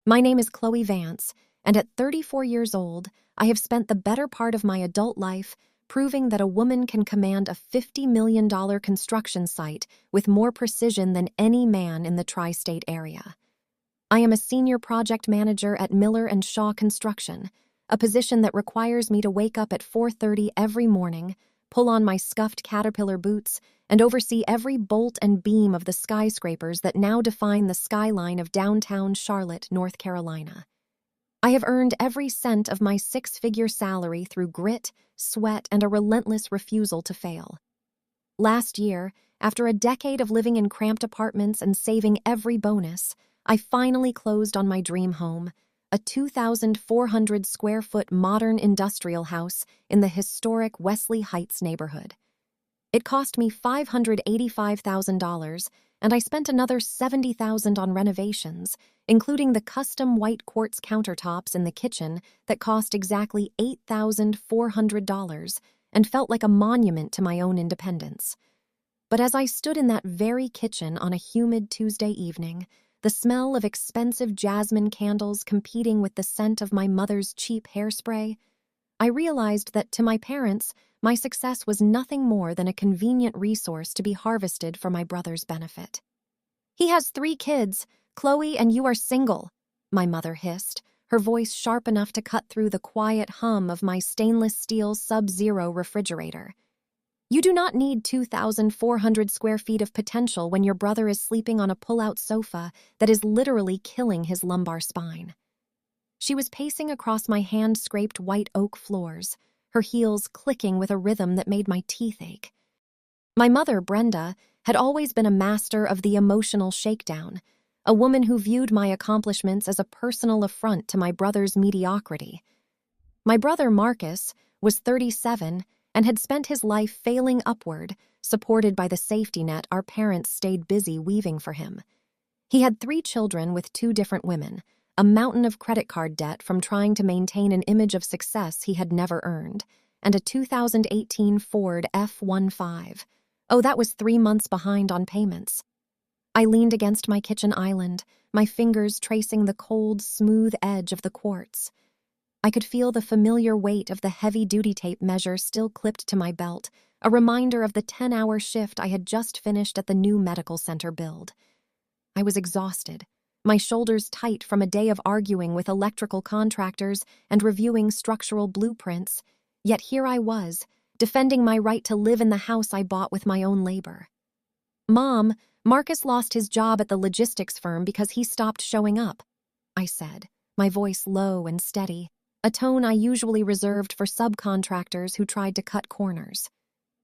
My name is Chloe Vance, and at 34 years old, I have spent the better part of my adult life proving that a woman can command a $50 million construction site with more precision than any man in the tri-state area. I am a senior project manager at Miller & Shaw Construction, a position that requires me to wake up at 4:30 every morning, pull on my scuffed Caterpillar boots, and oversee every bolt and beam of the skyscrapers that now define the skyline of downtown Charlotte, North Carolina. I have earned every cent of my six-figure salary through grit, sweat, and a relentless refusal to fail. Last year, after a decade of living in cramped apartments and saving every bonus, I finally closed on my dream home, a 2,400-square-foot modern industrial house in the historic Wesley Heights neighborhood. It cost me $585,000, and I spent another $70,000 on renovations, including the custom white quartz countertops in the kitchen that cost exactly $8,400 and felt like a monument to my own independence. But as I stood in that very kitchen on a humid Tuesday evening, the smell of expensive jasmine candles competing with the scent of my mother's cheap hairspray, I realized that to my parents, my success was nothing more than a convenient resource to be harvested for my brother's benefit. "He has 3 kids, Chloe, and you are single," my mother hissed, her voice sharp enough to cut through the quiet hum of my stainless steel Sub-Zero refrigerator. "You do not need 2,400 square feet of potential when your brother is sleeping on a pull-out sofa that is literally killing his lumbar spine." She was pacing across my hand-scraped white oak floors, her heels clicking with a rhythm that made my teeth ache. My mother, Brenda, had always been a master of the emotional shakedown, a woman who viewed my accomplishments as a personal affront to my brother's mediocrity. My brother, Marcus, was 37 and had spent his life failing upward, supported by the safety net our parents stayed busy weaving for him. He had 3 children with 2 different women, a mountain of credit card debt from trying to maintain an image of success he had never earned, and a 2018 Ford F-15. Oh, that was 3 months behind on payments. I leaned against my kitchen island, my fingers tracing the cold, smooth edge of the quartz. I could feel the familiar weight of the heavy-duty tape measure still clipped to my belt, a reminder of the 10-hour shift I had just finished at the new medical center build. I was exhausted, my shoulders tight from a day of arguing with electrical contractors and reviewing structural blueprints, yet here I was, defending my right to live in the house I bought with my own labor. "Mom, Marcus lost his job at the logistics firm because he stopped showing up," I said, my voice low and steady, a tone I usually reserved for subcontractors who tried to cut corners.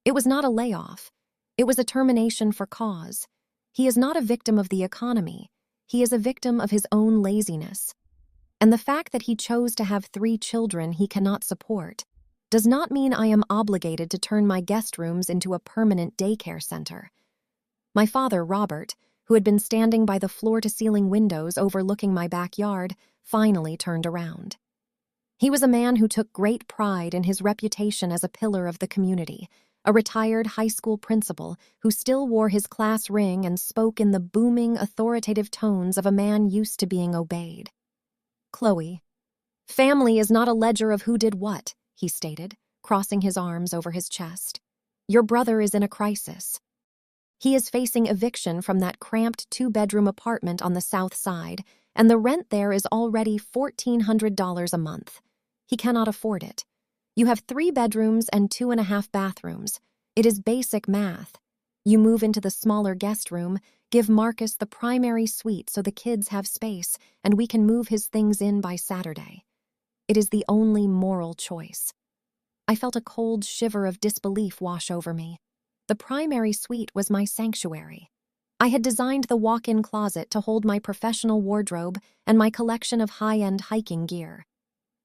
It was not a layoff. It was a termination for cause. He is not a victim of the economy. He is a victim of his own laziness. And the fact that he chose to have 3 children he cannot support does not mean I am obligated to turn my guest rooms into a permanent daycare center. My father, Robert, who had been standing by the floor-to-ceiling windows overlooking my backyard, finally turned around. He was a man who took great pride in his reputation as a pillar of the community, a retired high school principal who still wore his class ring and spoke in the booming, authoritative tones of a man used to being obeyed. "Chloe, family is not a ledger of who did what," he stated, crossing his arms over his chest. "Your brother is in a crisis. He is facing eviction from that cramped 2-bedroom apartment on the south side, and the rent there is already $1,400 a month. He cannot afford it. You have 3 bedrooms and 2.5 bathrooms. It is basic math. You move into the smaller guest room, give Marcus the primary suite so the kids have space, and we can move his things in by Saturday. It is the only moral choice." I felt a cold shiver of disbelief wash over me. The primary suite was my sanctuary. I had designed the walk-in closet to hold my professional wardrobe and my collection of high-end hiking gear.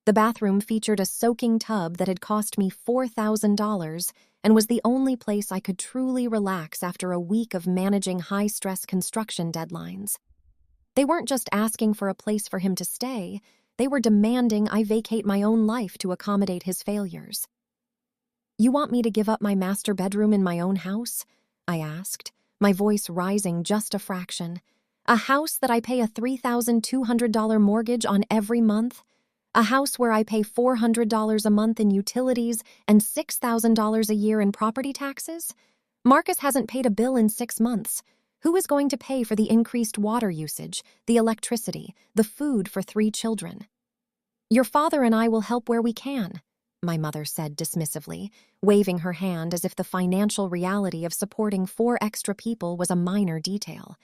The bathroom featured a soaking tub that had cost me $4,000 and was the only place I could truly relax after a week of managing high-stress construction deadlines. They weren't just asking for a place for him to stay, they were demanding I vacate my own life to accommodate his failures. "You want me to give up my master bedroom in my own house?" I asked, my voice rising just a fraction. A house that I pay a $3,200 mortgage on every month? A house where I pay $400 a month in utilities and $6,000 a year in property taxes? Marcus hasn't paid a bill in 6 months. Who is going to pay for the increased water usage, the electricity, the food for 3 children? Your father and I will help where we can, my mother said dismissively, waving her hand as if the financial reality of supporting 4 extra people was a minor detail.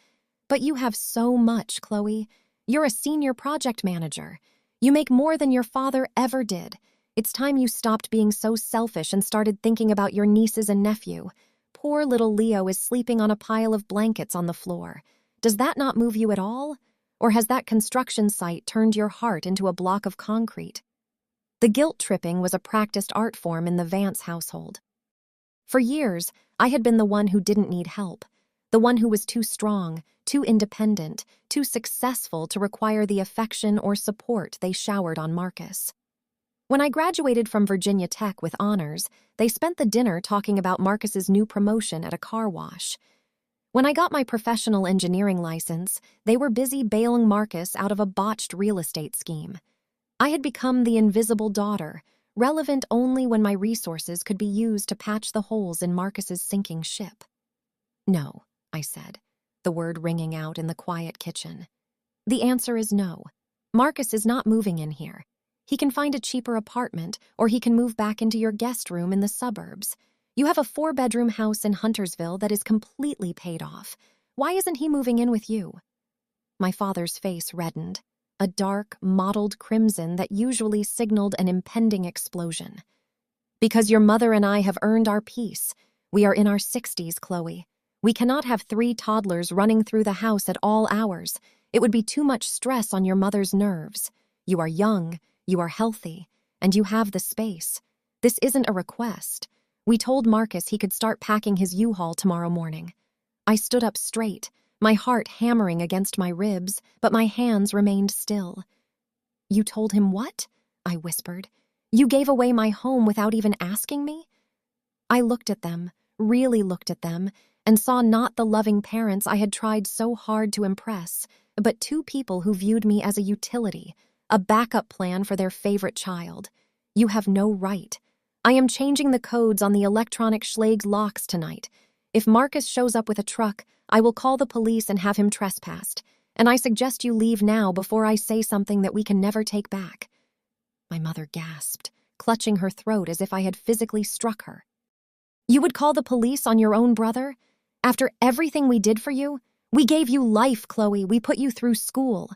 But you have so much, Chloe. You're a senior project manager. You make more than your father ever did. It's time you stopped being so selfish and started thinking about your nieces and nephew. Poor little Leo is sleeping on a pile of blankets on the floor. Does that not move you at all? Or has that construction site turned your heart into a block of concrete? The guilt-tripping was a practiced art form in the Vance household. For years, I had been the one who didn't need help, the one who was too strong, too independent, too successful to require the affection or support they showered on Marcus. When I graduated from Virginia Tech with honors, they spent the dinner talking about Marcus's new promotion at a car wash. When I got my professional engineering license, they were busy bailing Marcus out of a botched real estate scheme. I had become the invisible daughter, relevant only when my resources could be used to patch the holes in Marcus's sinking ship. No, I said, the word ringing out in the quiet kitchen. The answer is no. Marcus is not moving in here. He can find a cheaper apartment, or he can move back into your guest room in the suburbs. You have a 4-bedroom house in Huntersville that is completely paid off. Why isn't he moving in with you? My father's face reddened, a dark, mottled crimson that usually signaled an impending explosion. Because your mother and I have earned our peace. We are in our 60s, Chloe. We cannot have 3 toddlers running through the house at all hours. It would be too much stress on your mother's nerves. You are young, you are healthy, and you have the space. This isn't a request. We told Marcus he could start packing his U-Haul tomorrow morning. I stood up straight, my heart hammering against my ribs, but my hands remained still. You told him what? I whispered. You gave away my home without even asking me? I looked at them, really looked at them, and saw not the loving parents I had tried so hard to impress, but 2 people who viewed me as a utility, a backup plan for their favorite child. You have no right. I am changing the codes on the electronic Schlage locks tonight. If Marcus shows up with a truck, I will call the police and have him trespassed, and I suggest you leave now before I say something that we can never take back. My mother gasped, clutching her throat as if I had physically struck her. You would call the police on your own brother? After everything we did for you? We gave you life, Chloe. We put you through school.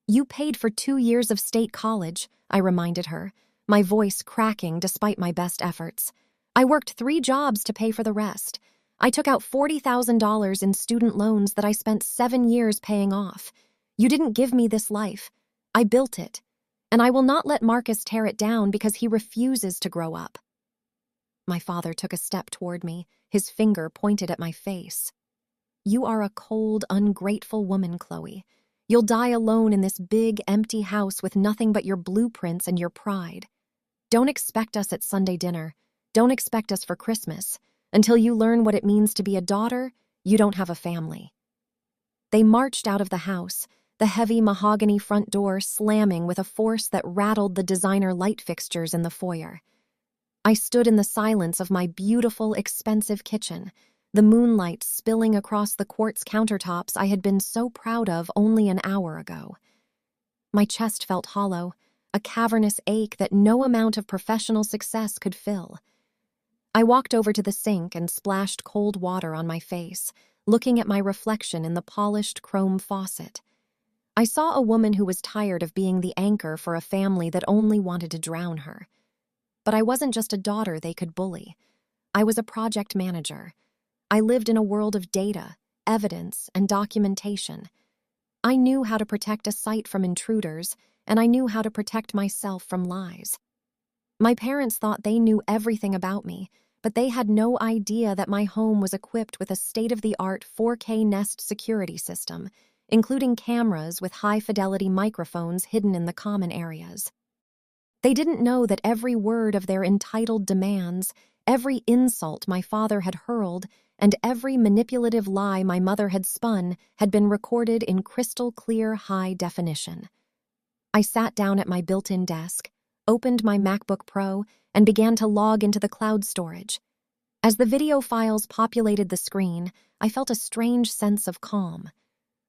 You paid for 2 years of state college, I reminded her, my voice cracking despite my best efforts. I worked 3 jobs to pay for the rest. I took out $40,000 in student loans that I spent 7 years paying off. You didn't give me this life. I built it. And I will not let Marcus tear it down because he refuses to grow up. My father took a step toward me, his finger pointed at my face. You are a cold, ungrateful woman, Chloe. You'll die alone in this big, empty house with nothing but your blueprints and your pride. Don't expect us at Sunday dinner. Don't expect us for Christmas. Until you learn what it means to be a daughter, you don't have a family. They marched out of the house, the heavy mahogany front door slamming with a force that rattled the designer light fixtures in the foyer. I stood in the silence of my beautiful, expensive kitchen, the moonlight spilling across the quartz countertops I had been so proud of only an hour ago. My chest felt hollow, a cavernous ache that no amount of professional success could fill. I walked over to the sink and splashed cold water on my face, looking at my reflection in the polished chrome faucet. I saw a woman who was tired of being the anchor for a family that only wanted to drown her. But I wasn't just a daughter they could bully. I was a project manager. I lived in a world of data, evidence, and documentation. I knew how to protect a site from intruders, and I knew how to protect myself from lies. My parents thought they knew everything about me, but they had no idea that my home was equipped with a state-of-the-art 4K Nest security system, including cameras with high-fidelity microphones hidden in the common areas. They didn't know that every word of their entitled demands, every insult my father had hurled, and every manipulative lie my mother had spun had been recorded in crystal-clear high definition. I sat down at my built-in desk, opened my MacBook Pro, and began to log into the cloud storage. As the video files populated the screen, I felt a strange sense of calm.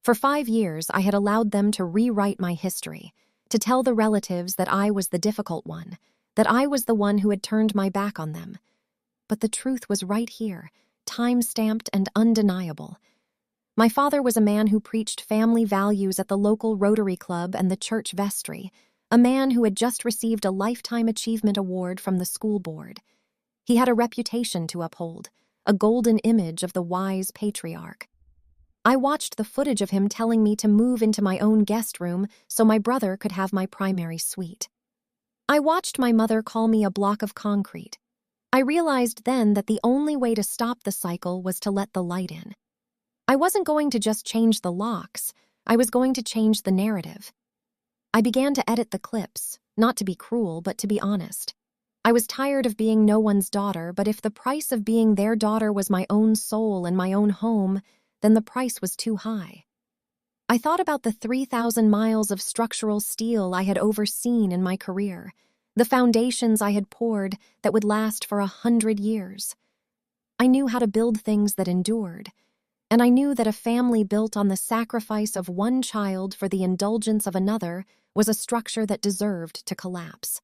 For 5 years, I had allowed them to rewrite my history, to tell the relatives that I was the difficult one, that I was the one who had turned my back on them. But the truth was right here, time-stamped and undeniable. My father was a man who preached family values at the local Rotary Club and the church vestry, a man who had just received a Lifetime Achievement Award from the school board. He had a reputation to uphold, a golden image of the wise patriarch. I watched the footage of him telling me to move into my own guest room so my brother could have my primary suite. I watched my mother call me a block of concrete. I realized then that the only way to stop the cycle was to let the light in. I wasn't going to just change the locks, I was going to change the narrative. I began to edit the clips, not to be cruel, but to be honest. I was tired of being no one's daughter, but if the price of being their daughter was my own soul and my own home, then the price was too high. I thought about the 3,000 miles of structural steel I had overseen in my career, the foundations I had poured that would last for 100 years. I knew how to build things that endured, and I knew that a family built on the sacrifice of one child for the indulgence of another was a structure that deserved to collapse.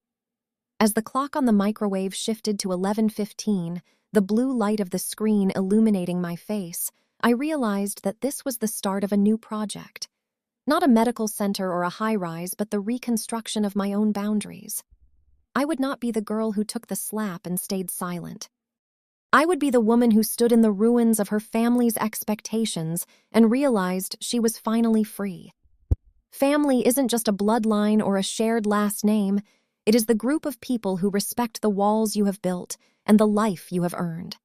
As the clock on the microwave shifted to 11:15, the blue light of the screen illuminating my face, I realized that this was the start of a new project. Not a medical center or a high-rise, but the reconstruction of my own boundaries. I would not be the girl who took the slap and stayed silent. I would be the woman who stood in the ruins of her family's expectations and realized she was finally free. Family isn't just a bloodline or a shared last name. It is the group of people who respect the walls you have built and the life you have earned.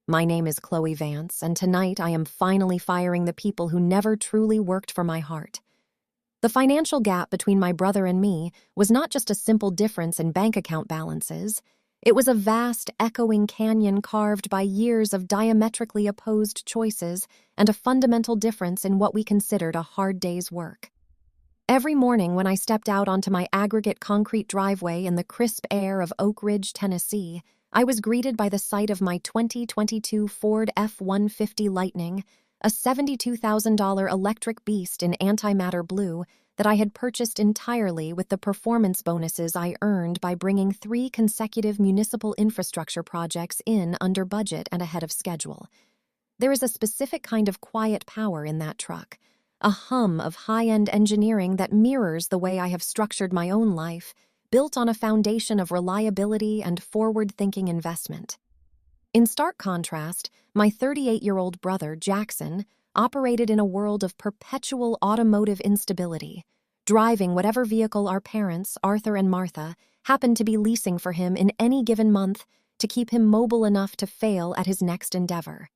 My name is Chloe Vance, and tonight I am finally firing the people who never truly worked for my heart. The financial gap between my brother and me was not just a simple difference in bank account balances. It was a vast, echoing canyon carved by years of diametrically opposed choices and a fundamental difference in what we considered a hard day's work. Every morning when I stepped out onto my aggregate concrete driveway in the crisp air of Oak Ridge, Tennessee, I was greeted by the sight of my 2022 Ford F-150 Lightning, a $72,000 electric beast in antimatter blue that I had purchased entirely with the performance bonuses I earned by bringing 3 consecutive municipal infrastructure projects in under budget and ahead of schedule. There is a specific kind of quiet power in that truck, a hum of high-end engineering that mirrors the way I have structured my own life, built on a foundation of reliability and forward-thinking investment. In stark contrast, my 38-year-old brother, Jackson, operated in a world of perpetual automotive instability, driving whatever vehicle our parents, Arthur and Martha, happened to be leasing for him in any given month to keep him mobile enough to fail at his next endeavor.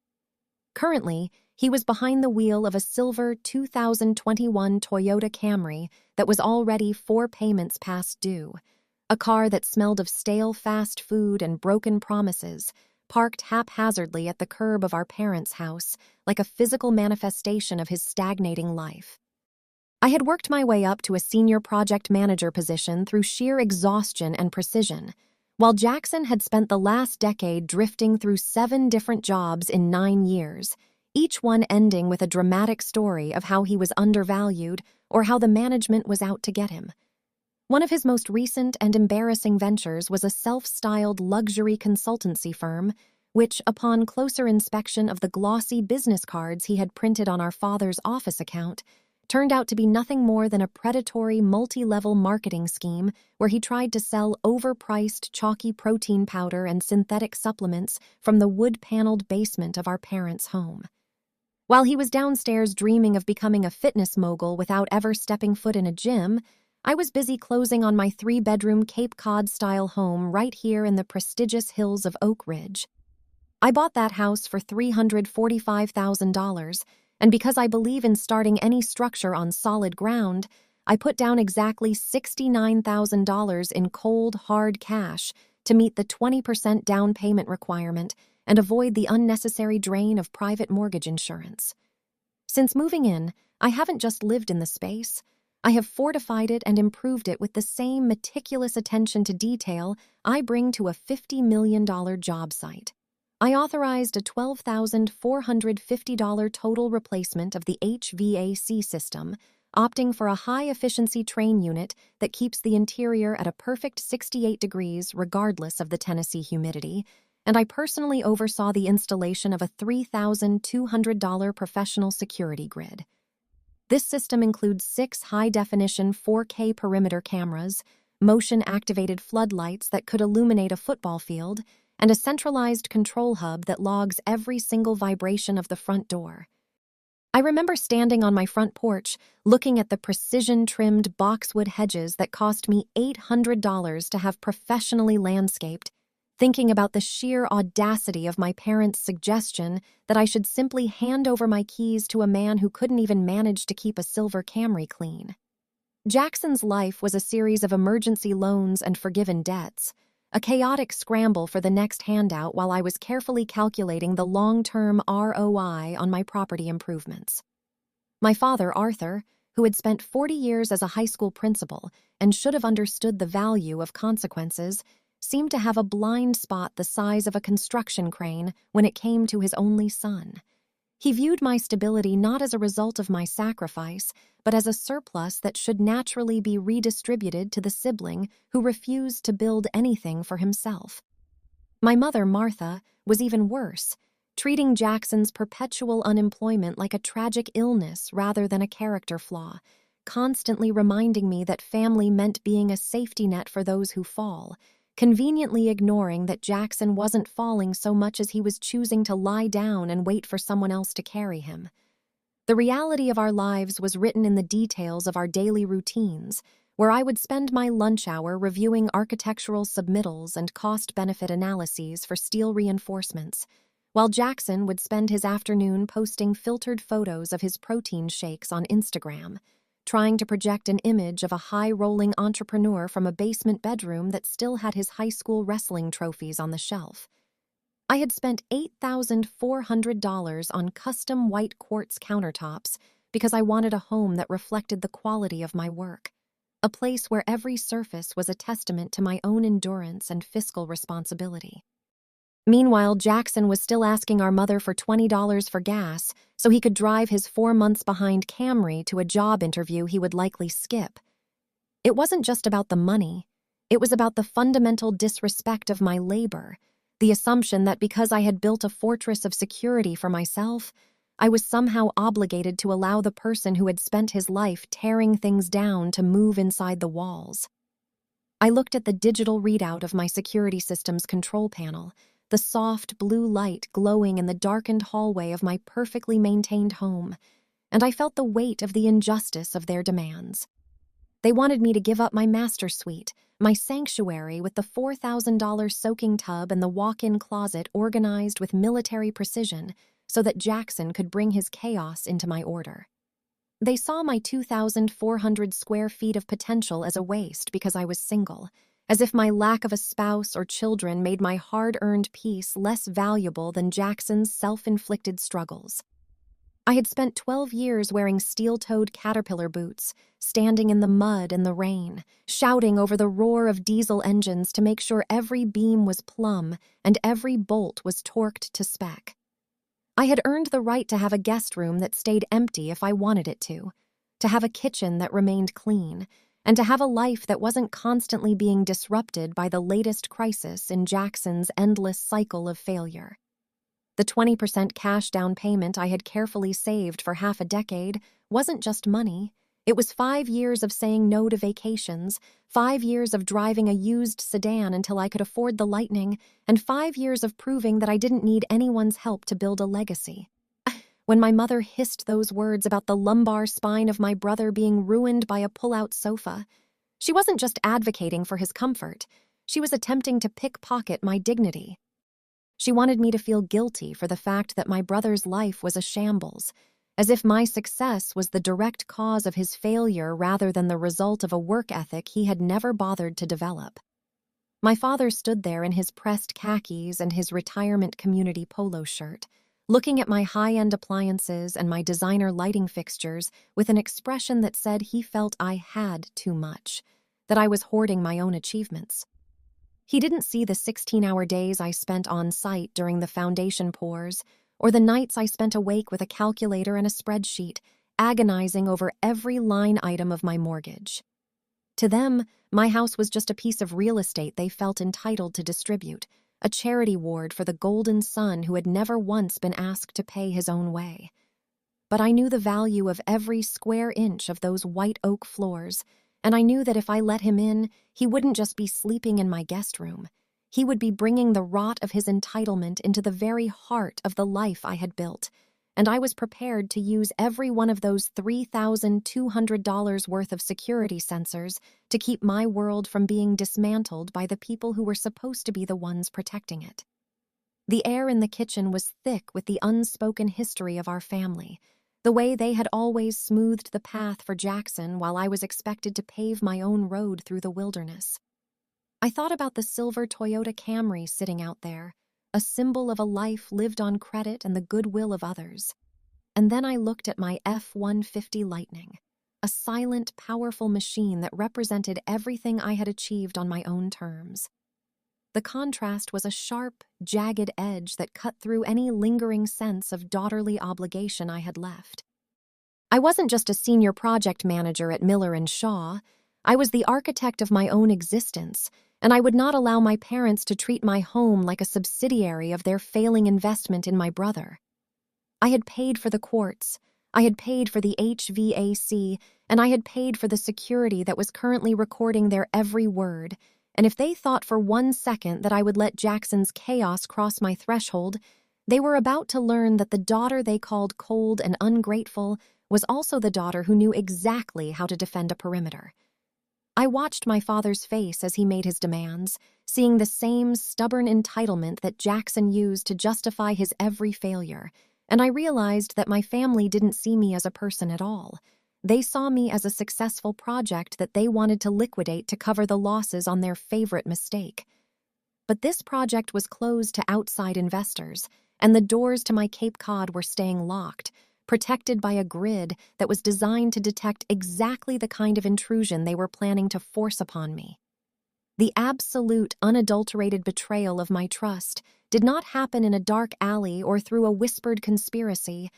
Currently, he was behind the wheel of a silver 2021 Toyota Camry that was already 4 payments past due, a car that smelled of stale fast food and broken promises, parked haphazardly at the curb of our parents' house like a physical manifestation of his stagnating life. I had worked my way up to a senior project manager position through sheer exhaustion and precision, while Jackson had spent the last decade drifting through 7 different jobs in 9 years, each one ending with a dramatic story of how he was undervalued or how the management was out to get him. One of his most recent and embarrassing ventures was a self-styled luxury consultancy firm, which, upon closer inspection of the glossy business cards he had printed on our father's office account, turned out to be nothing more than a predatory multi-level marketing scheme where he tried to sell overpriced chalky protein powder and synthetic supplements from the wood-paneled basement of our parents' home. While he was downstairs dreaming of becoming a fitness mogul without ever stepping foot in a gym, I was busy closing on my 3-bedroom Cape Cod-style home right here in the prestigious hills of Oak Ridge. I bought that house for $345,000, and because I believe in starting any structure on solid ground, I put down exactly $69,000 in cold, hard cash to meet the 20% down payment requirement and avoid the unnecessary drain of private mortgage insurance. Since moving in, I haven't just lived in the space. I have fortified it and improved it with the same meticulous attention to detail I bring to a $50 million job site. I authorized a $12,450 total replacement of the HVAC system, opting for a high-efficiency train unit that keeps the interior at a perfect 68 degrees regardless of the Tennessee humidity, and I personally oversaw the installation of a $3,200 professional security grid. This system includes 6 high-definition 4K perimeter cameras, motion-activated floodlights that could illuminate a football field, and a centralized control hub that logs every single vibration of the front door. I remember standing on my front porch, looking at the precision-trimmed boxwood hedges that cost me $800 to have professionally landscaped, thinking about the sheer audacity of my parents' suggestion that I should simply hand over my keys to a man who couldn't even manage to keep a silver Camry clean. Jackson's life was a series of emergency loans and forgiven debts, a chaotic scramble for the next handout while I was carefully calculating the long-term ROI on my property improvements. My father, Arthur, who had spent 40 years as a high school principal and should have understood the value of consequences, seemed to have a blind spot the size of a construction crane when it came to his only son. He viewed my stability not as a result of my sacrifice, but as a surplus that should naturally be redistributed to the sibling who refused to build anything for himself. My mother, Martha, was even worse, treating Jackson's perpetual unemployment like a tragic illness rather than a character flaw, constantly reminding me that family meant being a safety net for those who fall, conveniently ignoring that Jackson wasn't falling so much as he was choosing to lie down and wait for someone else to carry him. The reality of our lives was written in the details of our daily routines, where I would spend my lunch hour reviewing architectural submittals and cost-benefit analyses for steel reinforcements, while Jackson would spend his afternoon posting filtered photos of his protein shakes on Instagram, trying to project an image of a high-rolling entrepreneur from a basement bedroom that still had his high school wrestling trophies on the shelf. I had spent $8,400 on custom white quartz countertops because I wanted a home that reflected the quality of my work, a place where every surface was a testament to my own endurance and fiscal responsibility. Meanwhile, Jackson was still asking our mother for $20 for gas so he could drive his 4 months behind Camry to a job interview he would likely skip. It wasn't just about the money. It was about the fundamental disrespect of my labor, the assumption that because I had built a fortress of security for myself, I was somehow obligated to allow the person who had spent his life tearing things down to move inside the walls. I looked at the digital readout of my security system's control panel, the soft blue light glowing in the darkened hallway of my perfectly maintained home, and I felt the weight of the injustice of their demands. They wanted me to give up my master suite, my sanctuary with the $4,000 soaking tub and the walk-in closet organized with military precision so that Jackson could bring his chaos into my order. They saw my 2,400 square feet of potential as a waste because I was single, as if my lack of a spouse or children made my hard-earned peace less valuable than Jackson's self-inflicted struggles. I had spent 12 years wearing steel-toed Caterpillar boots, standing in the mud and the rain, shouting over the roar of diesel engines to make sure every beam was plumb and every bolt was torqued to spec. I had earned the right to have a guest room that stayed empty if I wanted it to have a kitchen that remained clean, and to have a life that wasn't constantly being disrupted by the latest crisis in Jackson's endless cycle of failure. The 20% cash down payment I had carefully saved for half a decade wasn't just money. It was 5 years of saying no to vacations, 5 years of driving a used sedan until I could afford the Lightning, and 5 years of proving that I didn't need anyone's help to build a legacy. When my mother hissed those words about the lumbar spine of my brother being ruined by a pull-out sofa, she wasn't just advocating for his comfort. She was attempting to pickpocket my dignity. She wanted me to feel guilty for the fact that my brother's life was a shambles, as if my success was the direct cause of his failure rather than the result of a work ethic he had never bothered to develop. My father stood there in his pressed khakis and his retirement community polo shirt, looking at my high-end appliances and my designer lighting fixtures with an expression that said he felt I had too much, that I was hoarding my own achievements. He didn't see the 16-hour days I spent on site during the foundation pours, or the nights I spent awake with a calculator and a spreadsheet, agonizing over every line item of my mortgage. To them, my house was just a piece of real estate they felt entitled to distribute, a charity ward for the golden son who had never once been asked to pay his own way. But I knew the value of every square inch of those white oak floors, and I knew that if I let him in, he wouldn't just be sleeping in my guest room. He would be bringing the rot of his entitlement into the very heart of the life I had built, and I was prepared to use every one of those $3,200 worth of security sensors to keep my world from being dismantled by the people who were supposed to be the ones protecting it. The air in the kitchen was thick with the unspoken history of our family, the way they had always smoothed the path for Jackson while I was expected to pave my own road through the wilderness. I thought about the silver Toyota Camry sitting out there, a symbol of a life lived on credit and the goodwill of others. And then I looked at my F-150 Lightning, a silent, powerful machine that represented everything I had achieved on my own terms. The contrast was a sharp, jagged edge that cut through any lingering sense of daughterly obligation I had left. I wasn't just a senior project manager at Miller & Shaw. I was the architect of my own existence, and I would not allow my parents to treat my home like a subsidiary of their failing investment in my brother. I had paid for the quartz, I had paid for the HVAC, and I had paid for the security that was currently recording their every word, and if they thought for 1 second that I would let Jackson's chaos cross my threshold, they were about to learn that the daughter they called cold and ungrateful was also the daughter who knew exactly how to defend a perimeter. I watched my father's face as he made his demands, seeing the same stubborn entitlement that Jackson used to justify his every failure, and I realized that my family didn't see me as a person at all. They saw me as a successful project that they wanted to liquidate to cover the losses on their favorite mistake. But this project was closed to outside investors, and the doors to my Cape Cod were staying locked, protected by a grid that was designed to detect exactly the kind of intrusion they were planning to force upon me. The absolute, unadulterated betrayal of my trust did not happen in a dark alley or through a whispered conspiracy,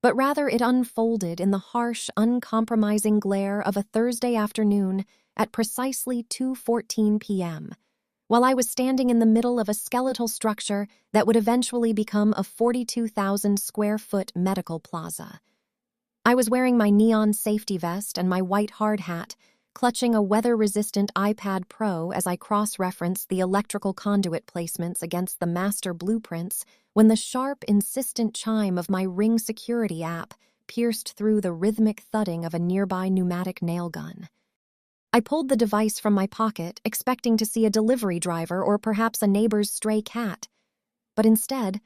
but rather it unfolded in the harsh, uncompromising glare of a Thursday afternoon at precisely 2:14 p.m., while I was standing in the middle of a skeletal structure that would eventually become a 42,000-square-foot medical plaza. I was wearing my neon safety vest and my white hard hat, clutching a weather-resistant iPad Pro as I cross-referenced the electrical conduit placements against the master blueprints when the sharp, insistent chime of my Ring security app pierced through the rhythmic thudding of a nearby pneumatic nail gun. I pulled the device from my pocket, expecting to see a delivery driver or perhaps a neighbor's stray cat. But instead,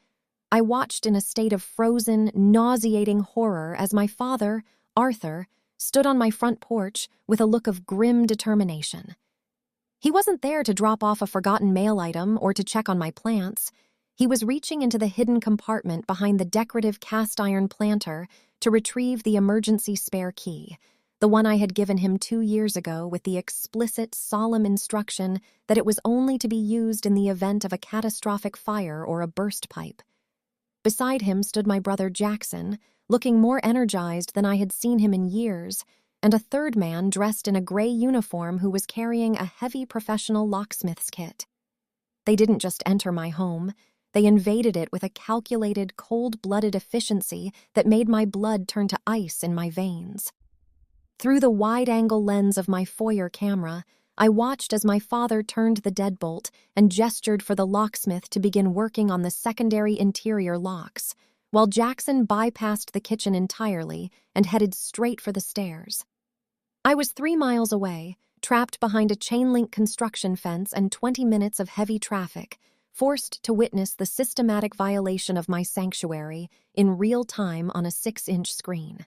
I watched in a state of frozen, nauseating horror as my father, Arthur, stood on my front porch with a look of grim determination. He wasn't there to drop off a forgotten mail item or to check on my plants. He was reaching into the hidden compartment behind the decorative cast-iron planter to retrieve the emergency spare key, the one I had given him 2 years ago with the explicit, solemn instruction that it was only to be used in the event of a catastrophic fire or a burst pipe. Beside him stood my brother Jackson, looking more energized than I had seen him in years, and a third man dressed in a gray uniform who was carrying a heavy professional locksmith's kit. They didn't just enter my home, they invaded it with a calculated, cold-blooded efficiency that made my blood turn to ice in my veins. Through the wide-angle lens of my foyer camera, I watched as my father turned the deadbolt and gestured for the locksmith to begin working on the secondary interior locks, while Jackson bypassed the kitchen entirely and headed straight for the stairs. I was 3 miles away, trapped behind a chain-link construction fence and 20 minutes of heavy traffic, forced to witness the systematic violation of my sanctuary in real time on a 6-inch screen.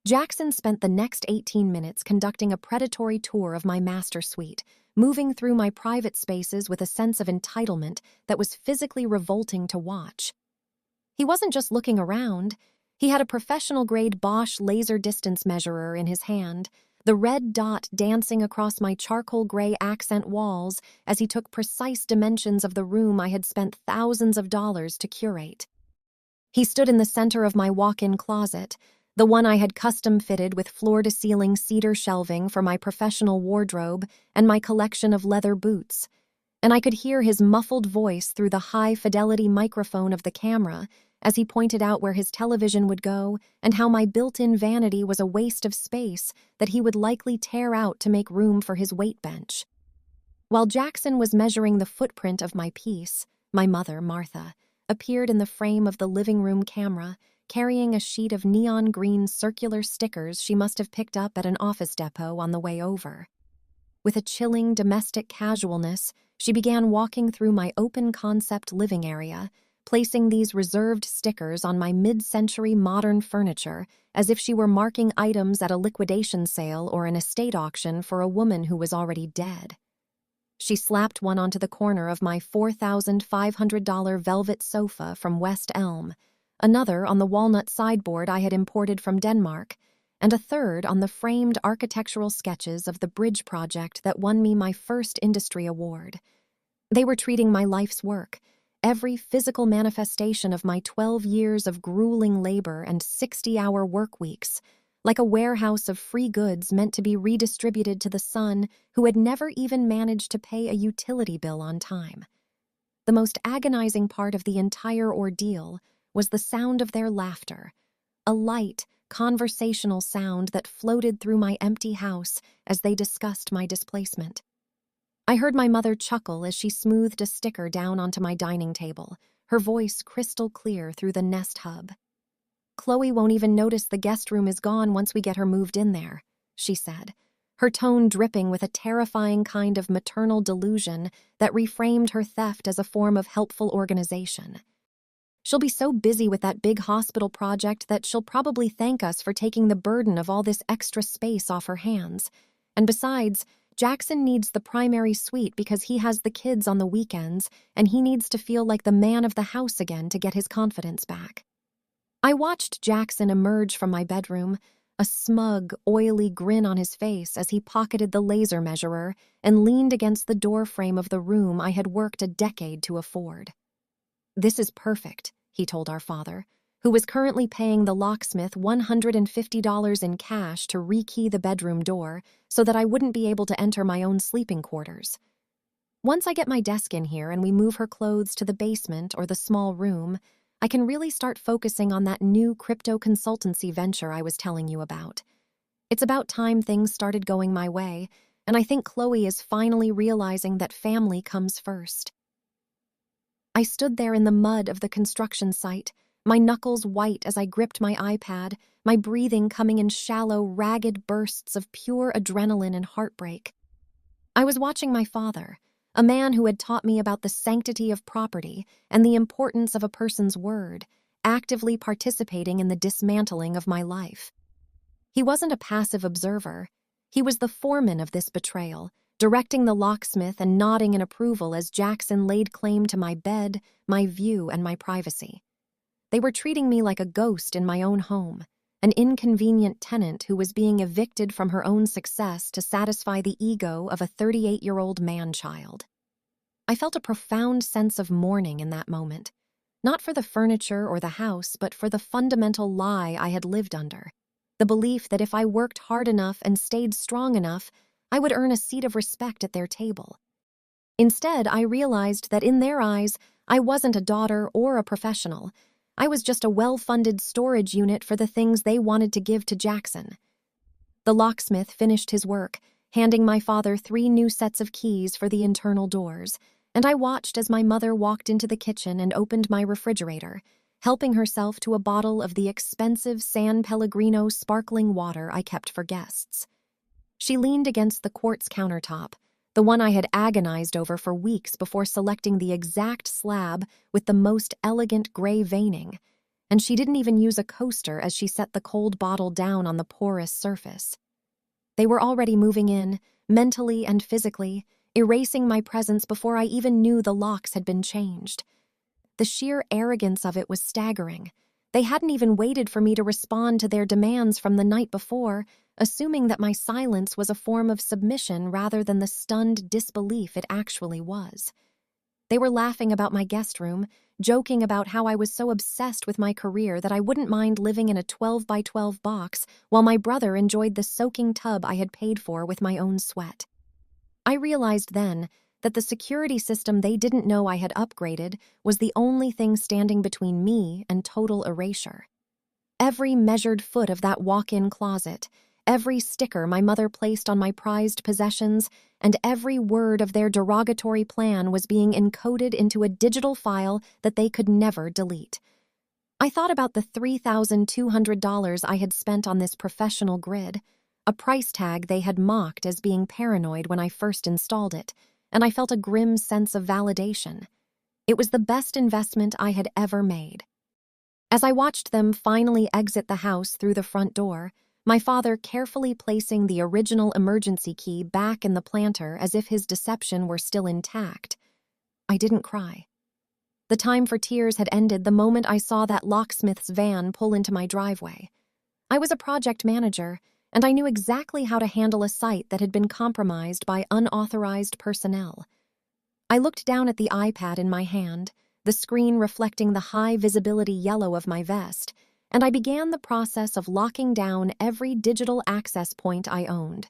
Jackson spent the next 18 minutes conducting a predatory tour of my master suite, moving through my private spaces with a sense of entitlement that was physically revolting to watch. He wasn't just looking around. He had a professional-grade Bosch laser distance measurer in his hand, the red dot dancing across my charcoal gray accent walls as he took precise dimensions of the room I had spent thousands of dollars to curate. He stood in the center of my walk-in closet, the one I had custom-fitted with floor-to-ceiling cedar shelving for my professional wardrobe and my collection of leather boots, and I could hear his muffled voice through the high-fidelity microphone of the camera as he pointed out where his television would go and how my built-in vanity was a waste of space that he would likely tear out to make room for his weight bench. While Jackson was measuring the footprint of my piece, my mother, Martha, appeared in the frame of the living room camera, carrying a sheet of neon green circular stickers she must have picked up at an office depot on the way over. With a chilling domestic casualness, she began walking through my open-concept living area, placing these reserved stickers on my mid-century modern furniture as if she were marking items at a liquidation sale or an estate auction for a woman who was already dead. She slapped one onto the corner of my $4,500 velvet sofa from West Elm, another on the walnut sideboard I had imported from Denmark, and a third on the framed architectural sketches of the bridge project that won me my first industry award. They were treating my life's work, every physical manifestation of my 12 years of grueling labor and 60-hour work weeks, like a warehouse of free goods meant to be redistributed to the son who had never even managed to pay a utility bill on time. The most agonizing part of the entire ordeal was the sound of their laughter, a light, conversational sound that floated through my empty house as they discussed my displacement. I heard my mother chuckle as she smoothed a sticker down onto my dining table, her voice crystal clear through the Nest Hub. "Chloe won't even notice the guest room is gone once we get her moved in there," she said, her tone dripping with a terrifying kind of maternal delusion that reframed her theft as a form of helpful organization. "She'll be so busy with that big hospital project that she'll probably thank us for taking the burden of all this extra space off her hands. And besides, Jackson needs the primary suite because he has the kids on the weekends and he needs to feel like the man of the house again to get his confidence back." I watched Jackson emerge from my bedroom, a smug, oily grin on his face as he pocketed the laser measurer and leaned against the doorframe of the room I had worked a decade to afford. "This is perfect," he told our father, who was currently paying the locksmith $150 in cash to rekey the bedroom door so that I wouldn't be able to enter my own sleeping quarters. "Once I get my desk in here and we move her clothes to the basement or the small room, I can really start focusing on that new crypto consultancy venture I was telling you about. It's about time things started going my way, and I think Chloe is finally realizing that family comes first." I stood there in the mud of the construction site, my knuckles white as I gripped my iPad, my breathing coming in shallow, ragged bursts of pure adrenaline and heartbreak. I was watching my father, a man who had taught me about the sanctity of property and the importance of a person's word, actively participating in the dismantling of my life. He wasn't a passive observer. He was the foreman of this betrayal, directing the locksmith and nodding in approval as Jackson laid claim to my bed, my view, and my privacy. They were treating me like a ghost in my own home, an inconvenient tenant who was being evicted from her own success to satisfy the ego of a 38-year-old man-child. I felt a profound sense of mourning in that moment, not for the furniture or the house, but for the fundamental lie I had lived under, the belief that if I worked hard enough and stayed strong enough, I would earn a seat of respect at their table. Instead, I realized that in their eyes, I wasn't a daughter or a professional. I was just a well-funded storage unit for the things they wanted to give to Jackson. The locksmith finished his work, handing my father 3 new sets of keys for the internal doors, and I watched as my mother walked into the kitchen and opened my refrigerator, helping herself to a bottle of the expensive San Pellegrino sparkling water I kept for guests. She leaned against the quartz countertop, the one I had agonized over for weeks before selecting the exact slab with the most elegant gray veining, and she didn't even use a coaster as she set the cold bottle down on the porous surface. They were already moving in, mentally and physically, erasing my presence before I even knew the locks had been changed. The sheer arrogance of it was staggering. They hadn't even waited for me to respond to their demands from the night before, assuming that my silence was a form of submission rather than the stunned disbelief it actually was. They were laughing about my guest room, joking about how I was so obsessed with my career that I wouldn't mind living in a 12 by 12 box while my brother enjoyed the soaking tub I had paid for with my own sweat. I realized then that the security system they didn't know I had upgraded was the only thing standing between me and total erasure. Every measured foot of that walk-in closet, every sticker my mother placed on my prized possessions, and every word of their derogatory plan was being encoded into a digital file that they could never delete. I thought about the $3,200 I had spent on this professional grid, a price tag they had mocked as being paranoid when I first installed it, and I felt a grim sense of validation. It was the best investment I had ever made. As I watched them finally exit the house through the front door, my father carefully placing the original emergency key back in the planter as if his deception were still intact, I didn't cry. The time for tears had ended the moment I saw that locksmith's van pull into my driveway. I was a project manager, and I knew exactly how to handle a site that had been compromised by unauthorized personnel. I looked down at the iPad in my hand, the screen reflecting the high-visibility yellow of my vest, and I began the process of locking down every digital access point I owned.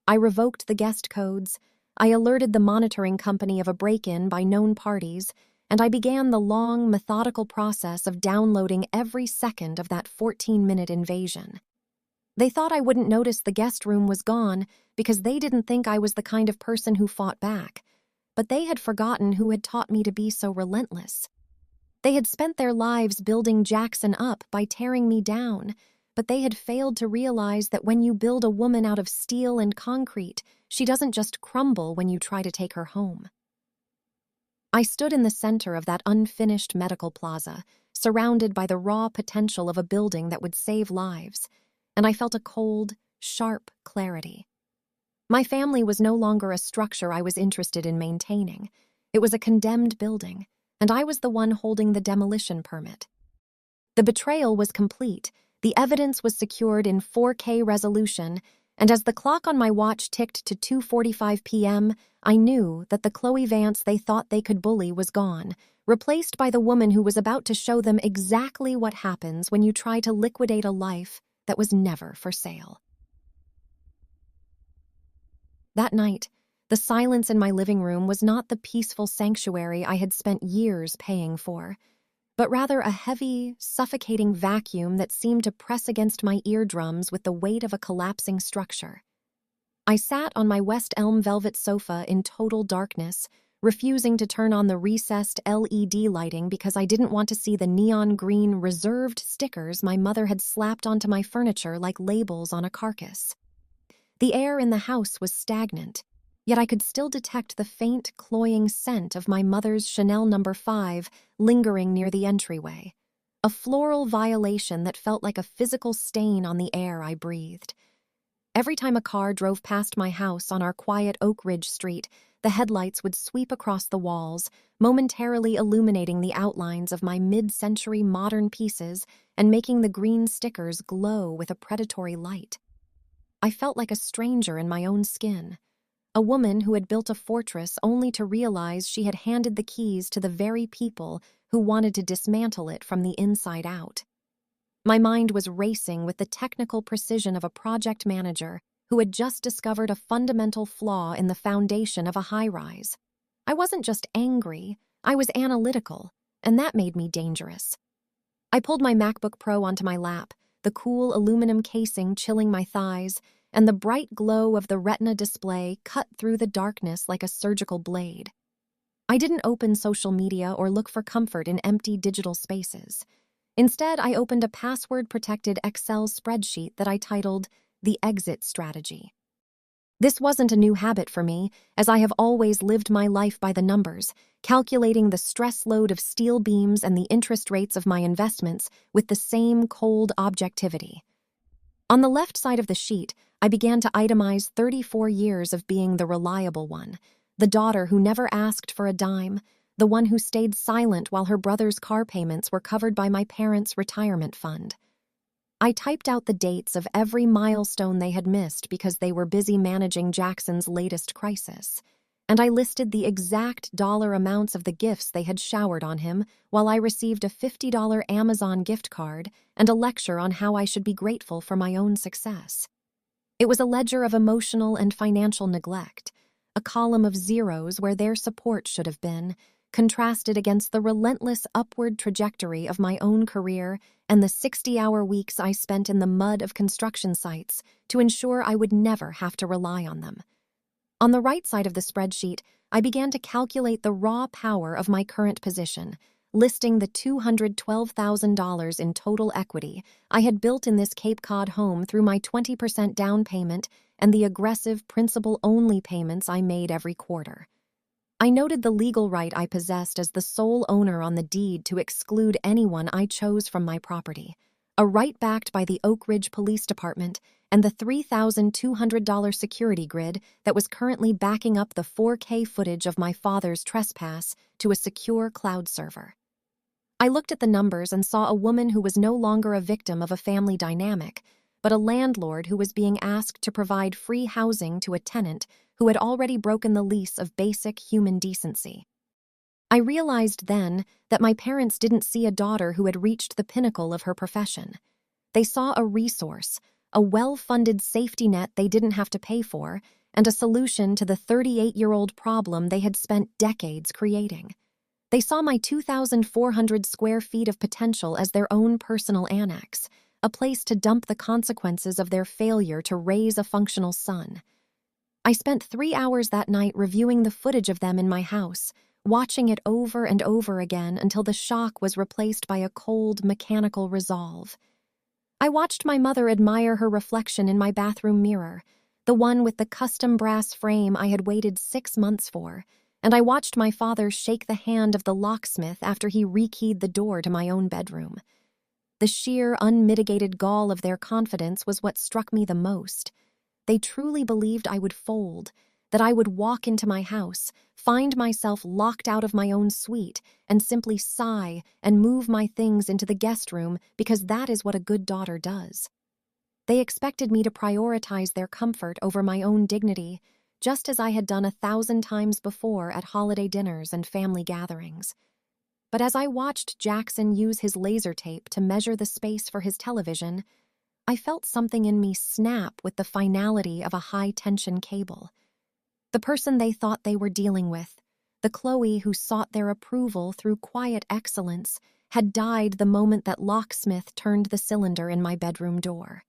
I revoked the guest codes, I alerted the monitoring company of a break-in by known parties, and I began the long, methodical process of downloading every second of that 14-minute invasion. They thought I wouldn't notice the guest room was gone because they didn't think I was the kind of person who fought back, but they had forgotten who had taught me to be so relentless. They had spent their lives building Jackson up by tearing me down, but they had failed to realize that when you build a woman out of steel and concrete, she doesn't just crumble when you try to take her home. I stood in the center of that unfinished medical plaza, surrounded by the raw potential of a building that would save lives, and I felt a cold, sharp clarity. My family was no longer a structure I was interested in maintaining. It was a condemned building, and I was the one holding the demolition permit. The betrayal was complete, the evidence was secured in 4K resolution, and as the clock on my watch ticked to 2:45 p.m., I knew that the Chloe Vance they thought they could bully was gone, replaced by the woman who was about to show them exactly what happens when you try to liquidate a life that was never for sale. That night, the silence in my living room was not the peaceful sanctuary I had spent years paying for, but rather a heavy, suffocating vacuum that seemed to press against my eardrums with the weight of a collapsing structure. I sat on my West Elm velvet sofa in total darkness, refusing to turn on the recessed LED lighting because I didn't want to see the neon green reserved stickers my mother had slapped onto my furniture like labels on a carcass. The air in the house was stagnant, yet I could still detect the faint, cloying scent of my mother's Chanel No. 5 lingering near the entryway, a floral violation that felt like a physical stain on the air I breathed. Every time a car drove past my house on our quiet Oak Ridge street, the headlights would sweep across the walls, momentarily illuminating the outlines of my mid-century modern pieces and making the green stickers glow with a predatory light. I felt like a stranger in my own skin, a woman who had built a fortress only to realize she had handed the keys to the very people who wanted to dismantle it from the inside out. My mind was racing with the technical precision of a project manager who had just discovered a fundamental flaw in the foundation of a high-rise. I wasn't just angry, I was analytical, and that made me dangerous. I pulled my MacBook Pro onto my lap, the cool aluminum casing chilling my thighs, and the bright glow of the Retina display cut through the darkness like a surgical blade. I didn't open social media or look for comfort in empty digital spaces. Instead, I opened a password-protected Excel spreadsheet that I titled The Exit Strategy. This wasn't a new habit for me, as I have always lived my life by the numbers, calculating the stress load of steel beams and the interest rates of my investments with the same cold objectivity. On the left side of the sheet, I began to itemize 34 years of being the reliable one, the daughter who never asked for a dime, the one who stayed silent while her brother's car payments were covered by my parents' retirement fund. I typed out the dates of every milestone they had missed because they were busy managing Jackson's latest crisis, and I listed the exact dollar amounts of the gifts they had showered on him while I received a $50 Amazon gift card and a lecture on how I should be grateful for my own success. It was a ledger of emotional and financial neglect, a column of zeros where their support should have been, contrasted against the relentless upward trajectory of my own career and the 60-hour weeks I spent in the mud of construction sites to ensure I would never have to rely on them. On the right side of the spreadsheet, I began to calculate the raw power of my current position, listing the $212,000 in total equity I had built in this Cape Cod home through my 20% down payment and the aggressive principal-only payments I made every quarter. I noted the legal right I possessed as the sole owner on the deed to exclude anyone I chose from my property, a right backed by the Oak Ridge Police Department and the $3,200 security grid that was currently backing up the 4K footage of my father's trespass to a secure cloud server. I looked at the numbers and saw a woman who was no longer a victim of a family dynamic, but a landlord who was being asked to provide free housing to a tenant who had already broken the lease of basic human decency. I realized then that my parents didn't see a daughter who had reached the pinnacle of her profession. They saw a resource, a well-funded safety net they didn't have to pay for, and a solution to the 38-year-old problem they had spent decades creating. They saw my 2,400 square feet of potential as their own personal annex, a place to dump the consequences of their failure to raise a functional son. I spent 3 hours that night reviewing the footage of them in my house, watching it over and over again until the shock was replaced by a cold, mechanical resolve. I watched my mother admire her reflection in my bathroom mirror, the one with the custom brass frame I had waited 6 months for, and I watched my father shake the hand of the locksmith after he rekeyed the door to my own bedroom. The sheer, unmitigated gall of their confidence was what struck me the most. They truly believed I would fold, that I would walk into my house, find myself locked out of my own suite, and simply sigh and move my things into the guest room because that is what a good daughter does. They expected me to prioritize their comfort over my own dignity, just as I had done 1,000 times before at holiday dinners and family gatherings. But as I watched Jackson use his laser tape to measure the space for his television, I felt something in me snap with the finality of a high-tension cable. The person they thought they were dealing with, the Chloe who sought their approval through quiet excellence, had died the moment that locksmith turned the cylinder in my bedroom door.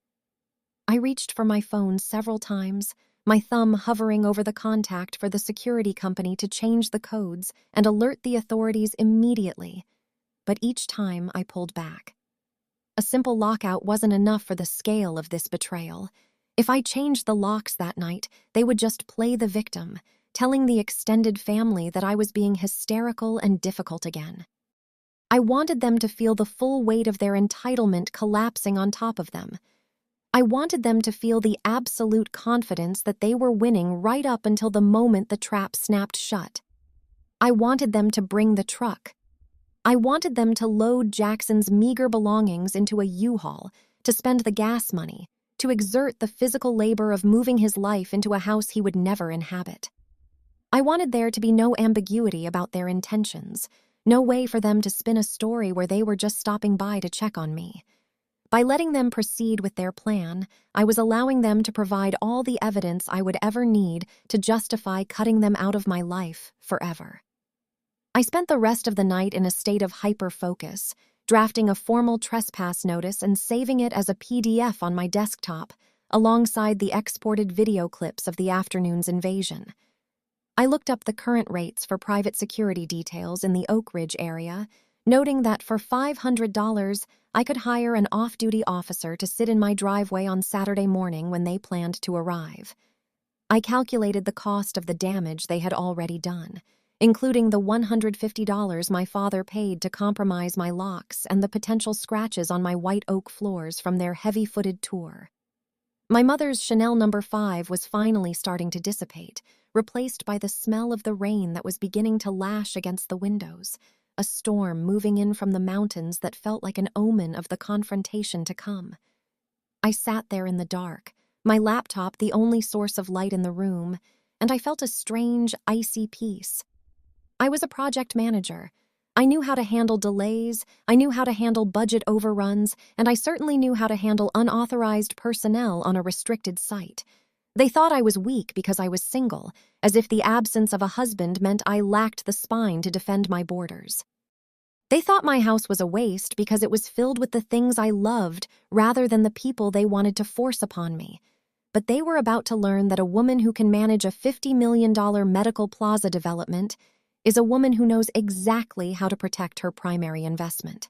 I reached for my phone several times, my thumb hovering over the contact for the security company to change the codes and alert the authorities immediately, but each time I pulled back. A simple lockout wasn't enough for the scale of this betrayal. If I changed the locks that night, they would just play the victim, telling the extended family that I was being hysterical and difficult again. I wanted them to feel the full weight of their entitlement collapsing on top of them. I wanted them to feel the absolute confidence that they were winning right up until the moment the trap snapped shut. I wanted them to bring the truck. I wanted them to load Jackson's meager belongings into a U-Haul, to spend the gas money, to exert the physical labor of moving his life into a house he would never inhabit. I wanted there to be no ambiguity about their intentions, no way for them to spin a story where they were just stopping by to check on me. By letting them proceed with their plan, I was allowing them to provide all the evidence I would ever need to justify cutting them out of my life forever. I spent the rest of the night in a state of hyper-focus, drafting a formal trespass notice and saving it as a PDF on my desktop, alongside the exported video clips of the afternoon's invasion. I looked up the current rates for private security details in the Oak Ridge area, noting that for $500, I could hire an off-duty officer to sit in my driveway on Saturday morning when they planned to arrive. I calculated the cost of the damage they had already done, including the $150 my father paid to compromise my locks and the potential scratches on my white oak floors from their heavy-footed tour. My mother's Chanel No. 5 was finally starting to dissipate, replaced by the smell of the rain that was beginning to lash against the windows, a storm moving in from the mountains that felt like an omen of the confrontation to come. I sat there in the dark, my laptop the only source of light in the room, and I felt a strange, icy peace. I was a project manager. I knew how to handle delays, I knew how to handle budget overruns, and I certainly knew how to handle unauthorized personnel on a restricted site. They thought I was weak because I was single, as if the absence of a husband meant I lacked the spine to defend my borders. They thought my house was a waste because it was filled with the things I loved rather than the people they wanted to force upon me. But they were about to learn that a woman who can manage a $50 million medical plaza development is a woman who knows exactly how to protect her primary investment.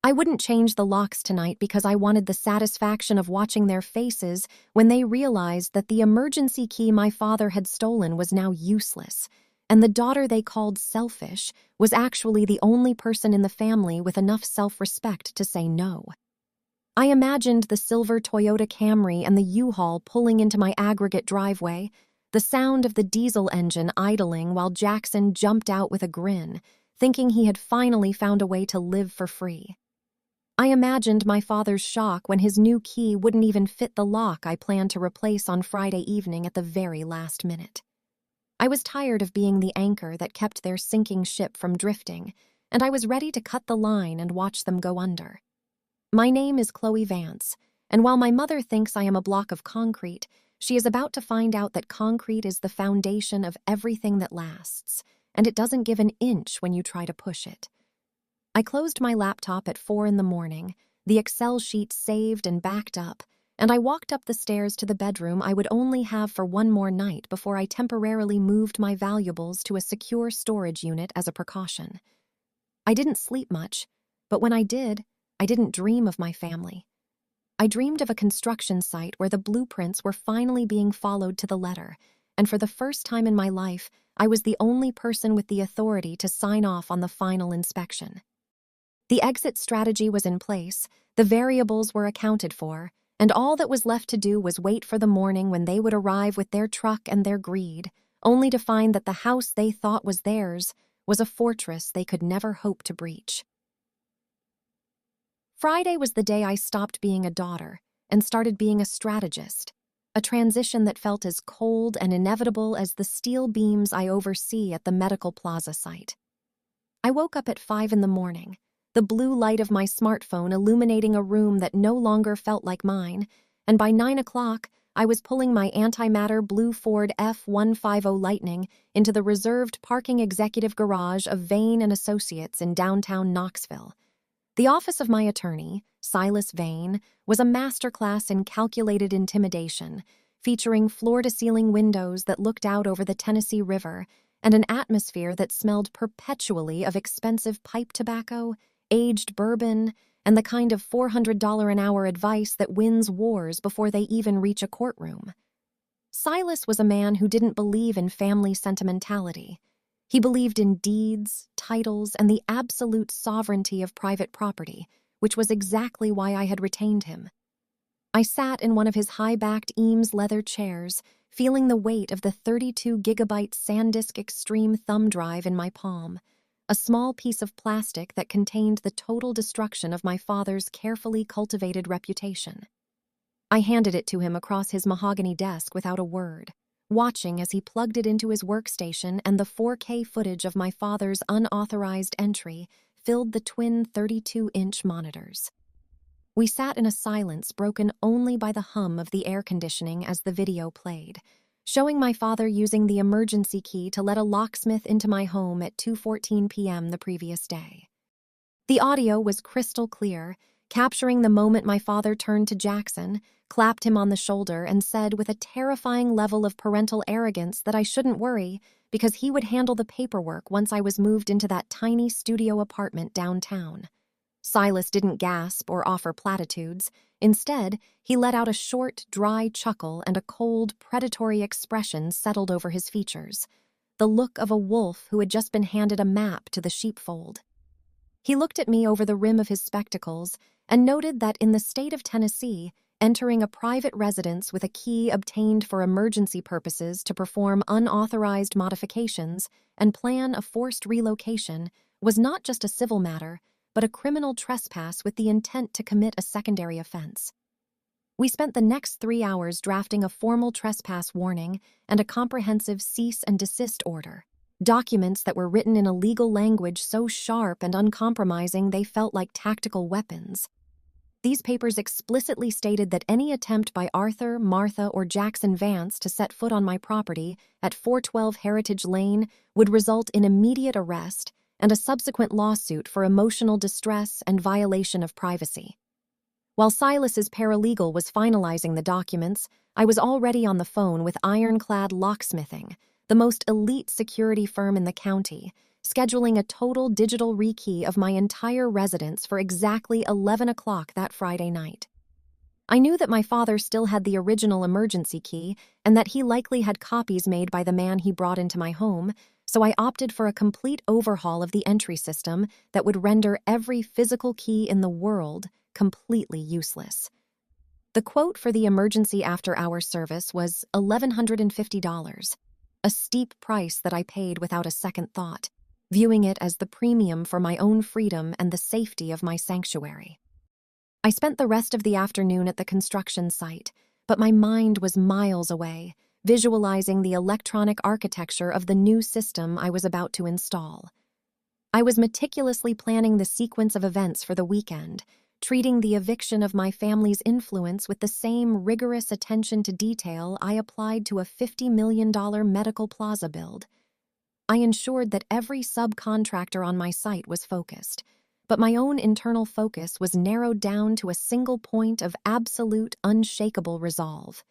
I wouldn't change the locks tonight because I wanted the satisfaction of watching their faces when they realized that the emergency key my father had stolen was now useless, and the daughter they called selfish was actually the only person in the family with enough self-respect to say no. I imagined the silver Toyota Camry and the U-Haul pulling into my aggregate driveway, the sound of the diesel engine idling while Jackson jumped out with a grin, thinking he had finally found a way to live for free. I imagined my father's shock when his new key wouldn't even fit the lock I planned to replace on Friday evening at the very last minute. I was tired of being the anchor that kept their sinking ship from drifting, and I was ready to cut the line and watch them go under. My name is Chloe Vance, and while my mother thinks I am a block of concrete, she is about to find out that concrete is the foundation of everything that lasts, and it doesn't give an inch when you try to push it. I closed my laptop at 4 a.m, the Excel sheet saved and backed up, and I walked up the stairs to the bedroom I would only have for one more night before I temporarily moved my valuables to a secure storage unit as a precaution. I didn't sleep much, but when I did, I didn't dream of my family. I dreamed of a construction site where the blueprints were finally being followed to the letter, and for the first time in my life, I was the only person with the authority to sign off on the final inspection. The exit strategy was in place, the variables were accounted for, and all that was left to do was wait for the morning when they would arrive with their truck and their greed, only to find that the house they thought was theirs was a fortress they could never hope to breach. Friday was the day I stopped being a daughter and started being a strategist, a transition that felt as cold and inevitable as the steel beams I oversee at the medical plaza site. I woke up at 5 a.m, the blue light of my smartphone illuminating a room that no longer felt like mine, and by 9 o'clock, I was pulling my antimatter blue Ford F-150 Lightning into the reserved parking executive garage of Vane & Associates in downtown Knoxville. The office of my attorney, Silas Vane, was a masterclass in calculated intimidation, featuring floor-to-ceiling windows that looked out over the Tennessee River and an atmosphere that smelled perpetually of expensive pipe tobacco, aged bourbon, and the kind of $400 an hour advice that wins wars before they even reach a courtroom. Silas was a man who didn't believe in family sentimentality. He believed in deeds, titles, and the absolute sovereignty of private property, which was exactly why I had retained him. I sat in one of his high-backed Eames leather chairs, feeling the weight of the 32-gigabyte SanDisk Extreme thumb drive in my palm, a small piece of plastic that contained the total destruction of my father's carefully cultivated reputation. I handed it to him across his mahogany desk without a word, watching as he plugged it into his workstation and the 4K footage of my father's unauthorized entry filled the twin 32-inch monitors. We sat in a silence broken only by the hum of the air conditioning as the video played, showing my father using the emergency key to let a locksmith into my home at 2:14 p.m. the previous day. The audio was crystal clear, capturing the moment my father turned to Jackson, clapped him on the shoulder, and said with a terrifying level of parental arrogance that I shouldn't worry because he would handle the paperwork once I was moved into that tiny studio apartment downtown. Silas didn't gasp or offer platitudes. Instead, he let out a short, dry chuckle, and a cold, predatory expression settled over his features, the look of a wolf who had just been handed a map to the sheepfold. He looked at me over the rim of his spectacles and noted that in the state of Tennessee, entering a private residence with a key obtained for emergency purposes to perform unauthorized modifications and plan a forced relocation was not just a civil matter, but a criminal trespass with the intent to commit a secondary offense. We spent the next 3 hours drafting a formal trespass warning and a comprehensive cease and desist order, documents that were written in a legal language so sharp and uncompromising they felt like tactical weapons. These papers explicitly stated that any attempt by Arthur, Martha, or Jackson Vance to set foot on my property at 412 Heritage Lane would result in immediate arrest and a subsequent lawsuit for emotional distress and violation of privacy. While Silas's paralegal was finalizing the documents, I was already on the phone with Ironclad Locksmithing, the most elite security firm in the county, scheduling a total digital rekey of my entire residence for exactly 11 o'clock that Friday night. I knew that my father still had the original emergency key and that he likely had copies made by the man he brought into my home, so I opted for a complete overhaul of the entry system that would render every physical key in the world completely useless. The quote for the emergency after-hour service was $1,150, a steep price that I paid without a second thought, viewing it as the premium for my own freedom and the safety of my sanctuary. I spent the rest of the afternoon at the construction site, but my mind was miles away, visualizing the electronic architecture of the new system I was about to install. I was meticulously planning the sequence of events for the weekend, treating the eviction of my family's influence with the same rigorous attention to detail I applied to a $50 million medical plaza build. I ensured that every subcontractor on my site was focused, but my own internal focus was narrowed down to a single point of absolute, unshakable resolve.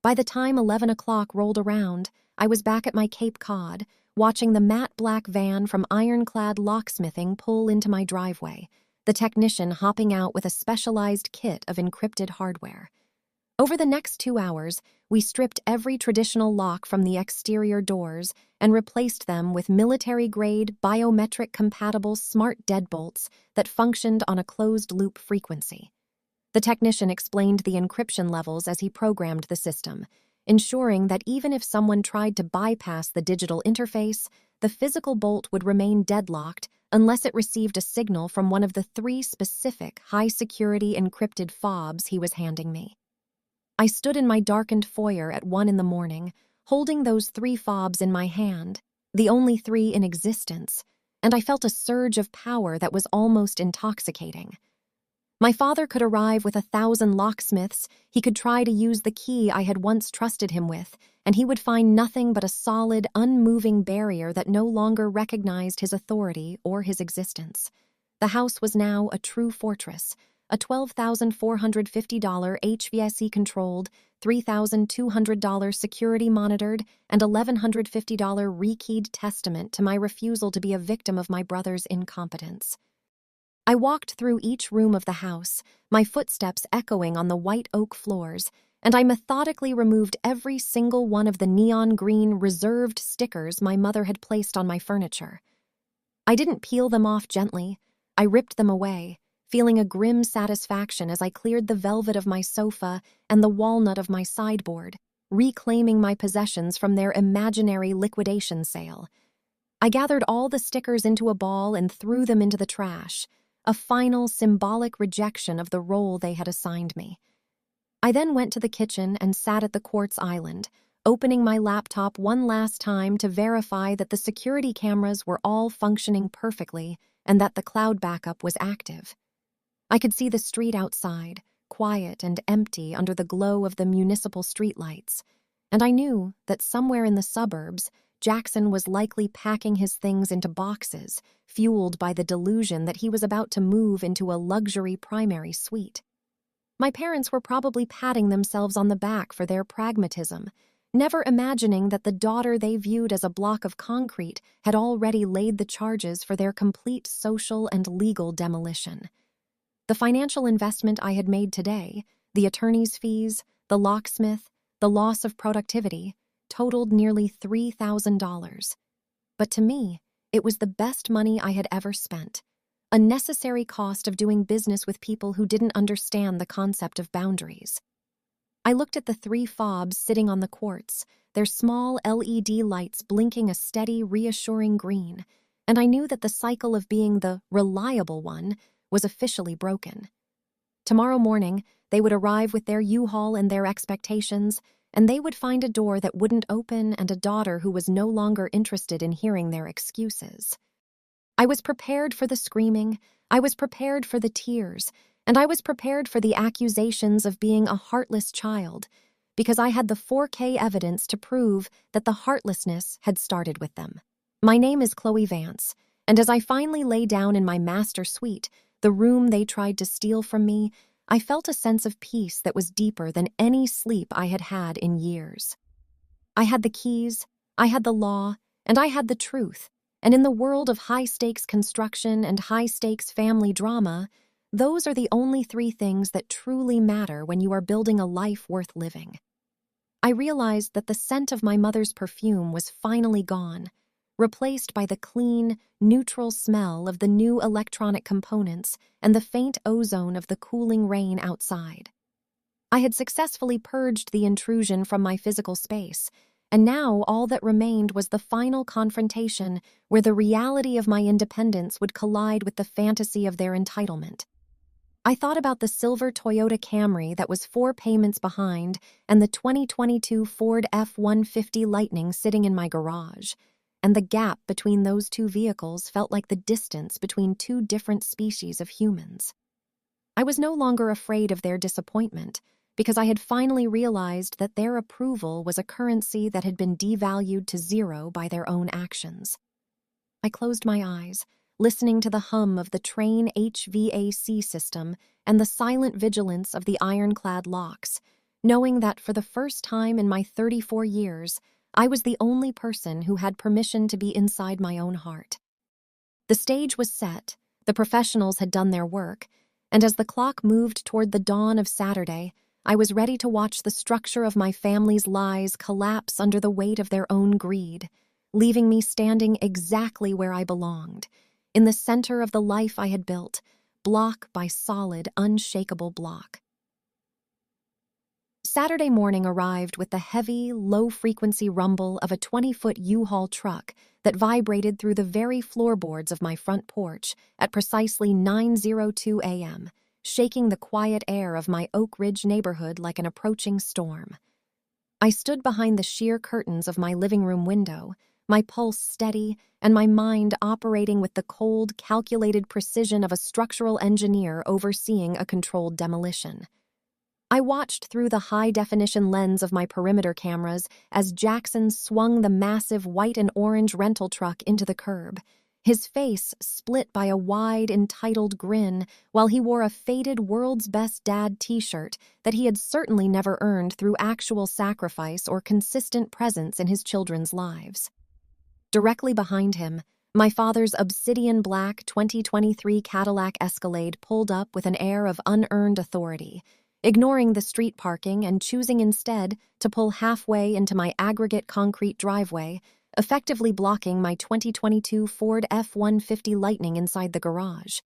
By the time 11 o'clock rolled around, I was back at my Cape Cod, watching the matte black van from Ironclad Locksmithing pull into my driveway, the technician hopping out with a specialized kit of encrypted hardware. Over the next 2 hours, we stripped every traditional lock from the exterior doors and replaced them with military-grade, biometric-compatible smart deadbolts that functioned on a closed-loop frequency. The technician explained the encryption levels as he programmed the system, ensuring that even if someone tried to bypass the digital interface, the physical bolt would remain deadlocked unless it received a signal from one of the 3 specific high-security encrypted fobs he was handing me. I stood in my darkened foyer at 1 in the morning, holding those 3 fobs in my hand, the only 3 in existence, and I felt a surge of power that was almost intoxicating. My father could arrive with 1,000 locksmiths, he could try to use the key I had once trusted him with, and he would find nothing but a solid, unmoving barrier that no longer recognized his authority or his existence. The house was now a true fortress, a $12,450 HVAC-controlled, $3,200 security-monitored, and $1,150 rekeyed testament to my refusal to be a victim of my brother's incompetence. I walked through each room of the house, my footsteps echoing on the white oak floors, and I methodically removed every single one of the neon green reserved stickers my mother had placed on my furniture. I didn't peel them off gently. I ripped them away, feeling a grim satisfaction as I cleared the velvet of my sofa and the walnut of my sideboard, reclaiming my possessions from their imaginary liquidation sale. I gathered all the stickers into a ball and threw them into the trash, a final symbolic rejection of the role they had assigned me. I then went to the kitchen and sat at the quartz island, opening my laptop one last time to verify that the security cameras were all functioning perfectly and that the cloud backup was active. I could see the street outside, quiet and empty under the glow of the municipal streetlights, and I knew that somewhere in the suburbs, Jackson was likely packing his things into boxes, fueled by the delusion that he was about to move into a luxury primary suite. My parents were probably patting themselves on the back for their pragmatism, never imagining that the daughter they viewed as a block of concrete had already laid the charges for their complete social and legal demolition. The financial investment I had made today, the attorney's fees, the locksmith, the loss of productivity, totaled nearly $3,000. But to me, it was the best money I had ever spent, a necessary cost of doing business with people who didn't understand the concept of boundaries. I looked at the 3 fobs sitting on the quartz, their small LED lights blinking a steady, reassuring green, and I knew that the cycle of being the reliable one was officially broken. Tomorrow morning, they would arrive with their U-Haul and their expectations, and they would find a door that wouldn't open and a daughter who was no longer interested in hearing their excuses. I was prepared for the screaming, I was prepared for the tears, and I was prepared for the accusations of being a heartless child, because I had the 4K evidence to prove that the heartlessness had started with them. My name is Chloe Vance, and as I finally lay down in my master suite, the room they tried to steal from me, I felt a sense of peace that was deeper than any sleep I had had in years. I had the keys, I had the law, and I had the truth, and in the world of high-stakes construction and high-stakes family drama, those are the only 3 things that truly matter when you are building a life worth living. I realized that the scent of my mother's perfume was finally gone, replaced by the clean, neutral smell of the new electronic components and the faint ozone of the cooling rain outside. I had successfully purged the intrusion from my physical space, and now all that remained was the final confrontation where the reality of my independence would collide with the fantasy of their entitlement. I thought about the silver Toyota Camry that was 4 payments behind and the 2022 Ford F-150 Lightning sitting in my garage, and the gap between those 2 vehicles felt like the distance between 2 different species of humans. I was no longer afraid of their disappointment, because I had finally realized that their approval was a currency that had been devalued to 0 by their own actions. I closed my eyes, listening to the hum of the train HVAC system and the silent vigilance of the ironclad locks, knowing that for the first time in my 34 years, I was the only person who had permission to be inside my own heart. The stage was set, the professionals had done their work, and as the clock moved toward the dawn of Saturday, I was ready to watch the structure of my family's lies collapse under the weight of their own greed, leaving me standing exactly where I belonged, in the center of the life I had built, block by solid, unshakable block. Saturday morning arrived with the heavy, low-frequency rumble of a 20-foot U-Haul truck that vibrated through the very floorboards of my front porch at precisely 9:02 a.m., shaking the quiet air of my Oak Ridge neighborhood like an approaching storm. I stood behind the sheer curtains of my living room window, my pulse steady and my mind operating with the cold, calculated precision of a structural engineer overseeing a controlled demolition. I watched through the high-definition lens of my perimeter cameras as Jackson swung the massive white and orange rental truck into the curb, his face split by a wide, entitled grin while he wore a faded World's Best Dad t-shirt that he had certainly never earned through actual sacrifice or consistent presence in his children's lives. Directly behind him, my father's obsidian black 2023 Cadillac Escalade pulled up with an air of unearned authority, ignoring the street parking and choosing instead to pull halfway into my aggregate concrete driveway, effectively blocking my 2022 Ford F-150 Lightning inside the garage.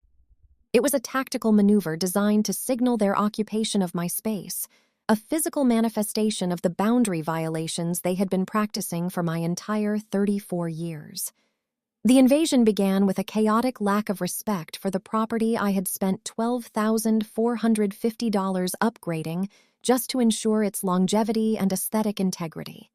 It was a tactical maneuver designed to signal their occupation of my space, a physical manifestation of the boundary violations they had been practicing for my entire 34 years. The invasion began with a chaotic lack of respect for the property I had spent $12,450 upgrading just to ensure its longevity and aesthetic integrity.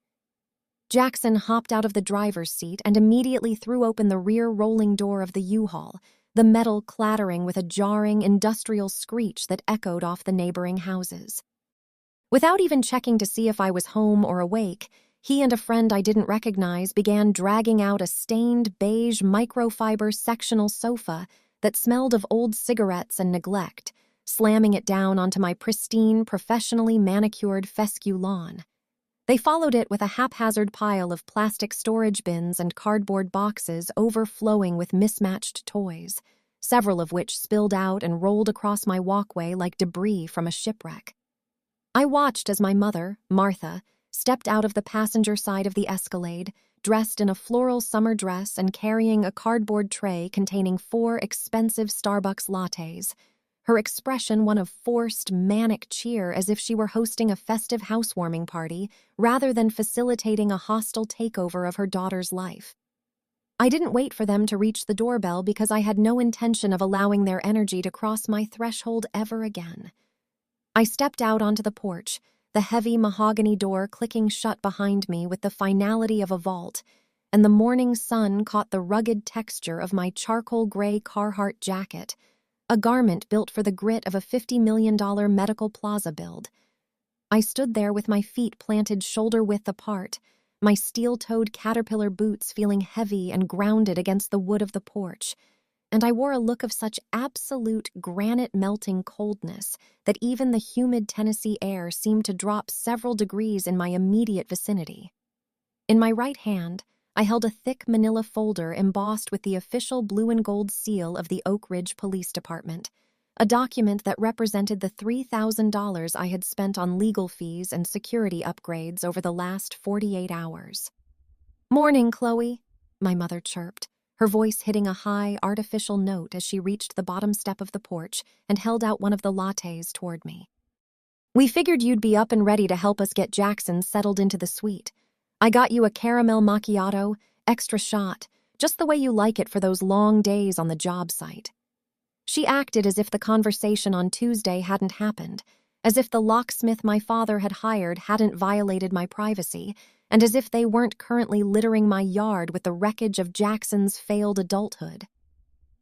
Jackson hopped out of the driver's seat and immediately threw open the rear rolling door of the U-Haul, the metal clattering with a jarring industrial screech that echoed off the neighboring houses. Without even checking to see if I was home or awake, he and a friend I didn't recognize began dragging out a stained beige microfiber sectional sofa that smelled of old cigarettes and neglect, slamming it down onto my pristine, professionally manicured fescue lawn. They followed it with a haphazard pile of plastic storage bins and cardboard boxes overflowing with mismatched toys, several of which spilled out and rolled across my walkway like debris from a shipwreck. I watched as my mother, Martha, stepped out of the passenger side of the Escalade, dressed in a floral summer dress and carrying a cardboard tray containing 4 expensive Starbucks lattes, her expression one of forced, manic cheer as if she were hosting a festive housewarming party rather than facilitating a hostile takeover of her daughter's life. I didn't wait for them to reach the doorbell because I had no intention of allowing their energy to cross my threshold ever again. I stepped out onto the porch, the heavy mahogany door clicking shut behind me with the finality of a vault, and the morning sun caught the rugged texture of my charcoal gray Carhartt jacket, a garment built for the grit of a $50 million medical plaza build. I stood there with my feet planted shoulder-width apart, my steel-toed caterpillar boots feeling heavy and grounded against the wood of the porch, and I wore a look of such absolute granite-melting coldness that even the humid Tennessee air seemed to drop several degrees in my immediate vicinity. In my right hand, I held a thick manila folder embossed with the official blue and gold seal of the Oak Ridge Police Department, a document that represented the $3,000 I had spent on legal fees and security upgrades over the last 48 hours. "Morning, Chloe," my mother chirped, her voice hitting a high, artificial note as she reached the bottom step of the porch and held out one of the lattes toward me. "We figured you'd be up and ready to help us get Jackson settled into the suite. I got you a caramel macchiato, extra shot, just the way you like it for those long days on the job site." She acted as if the conversation on Tuesday hadn't happened, as if the locksmith my father had hired hadn't violated my privacy, and as if they weren't currently littering my yard with the wreckage of Jackson's failed adulthood.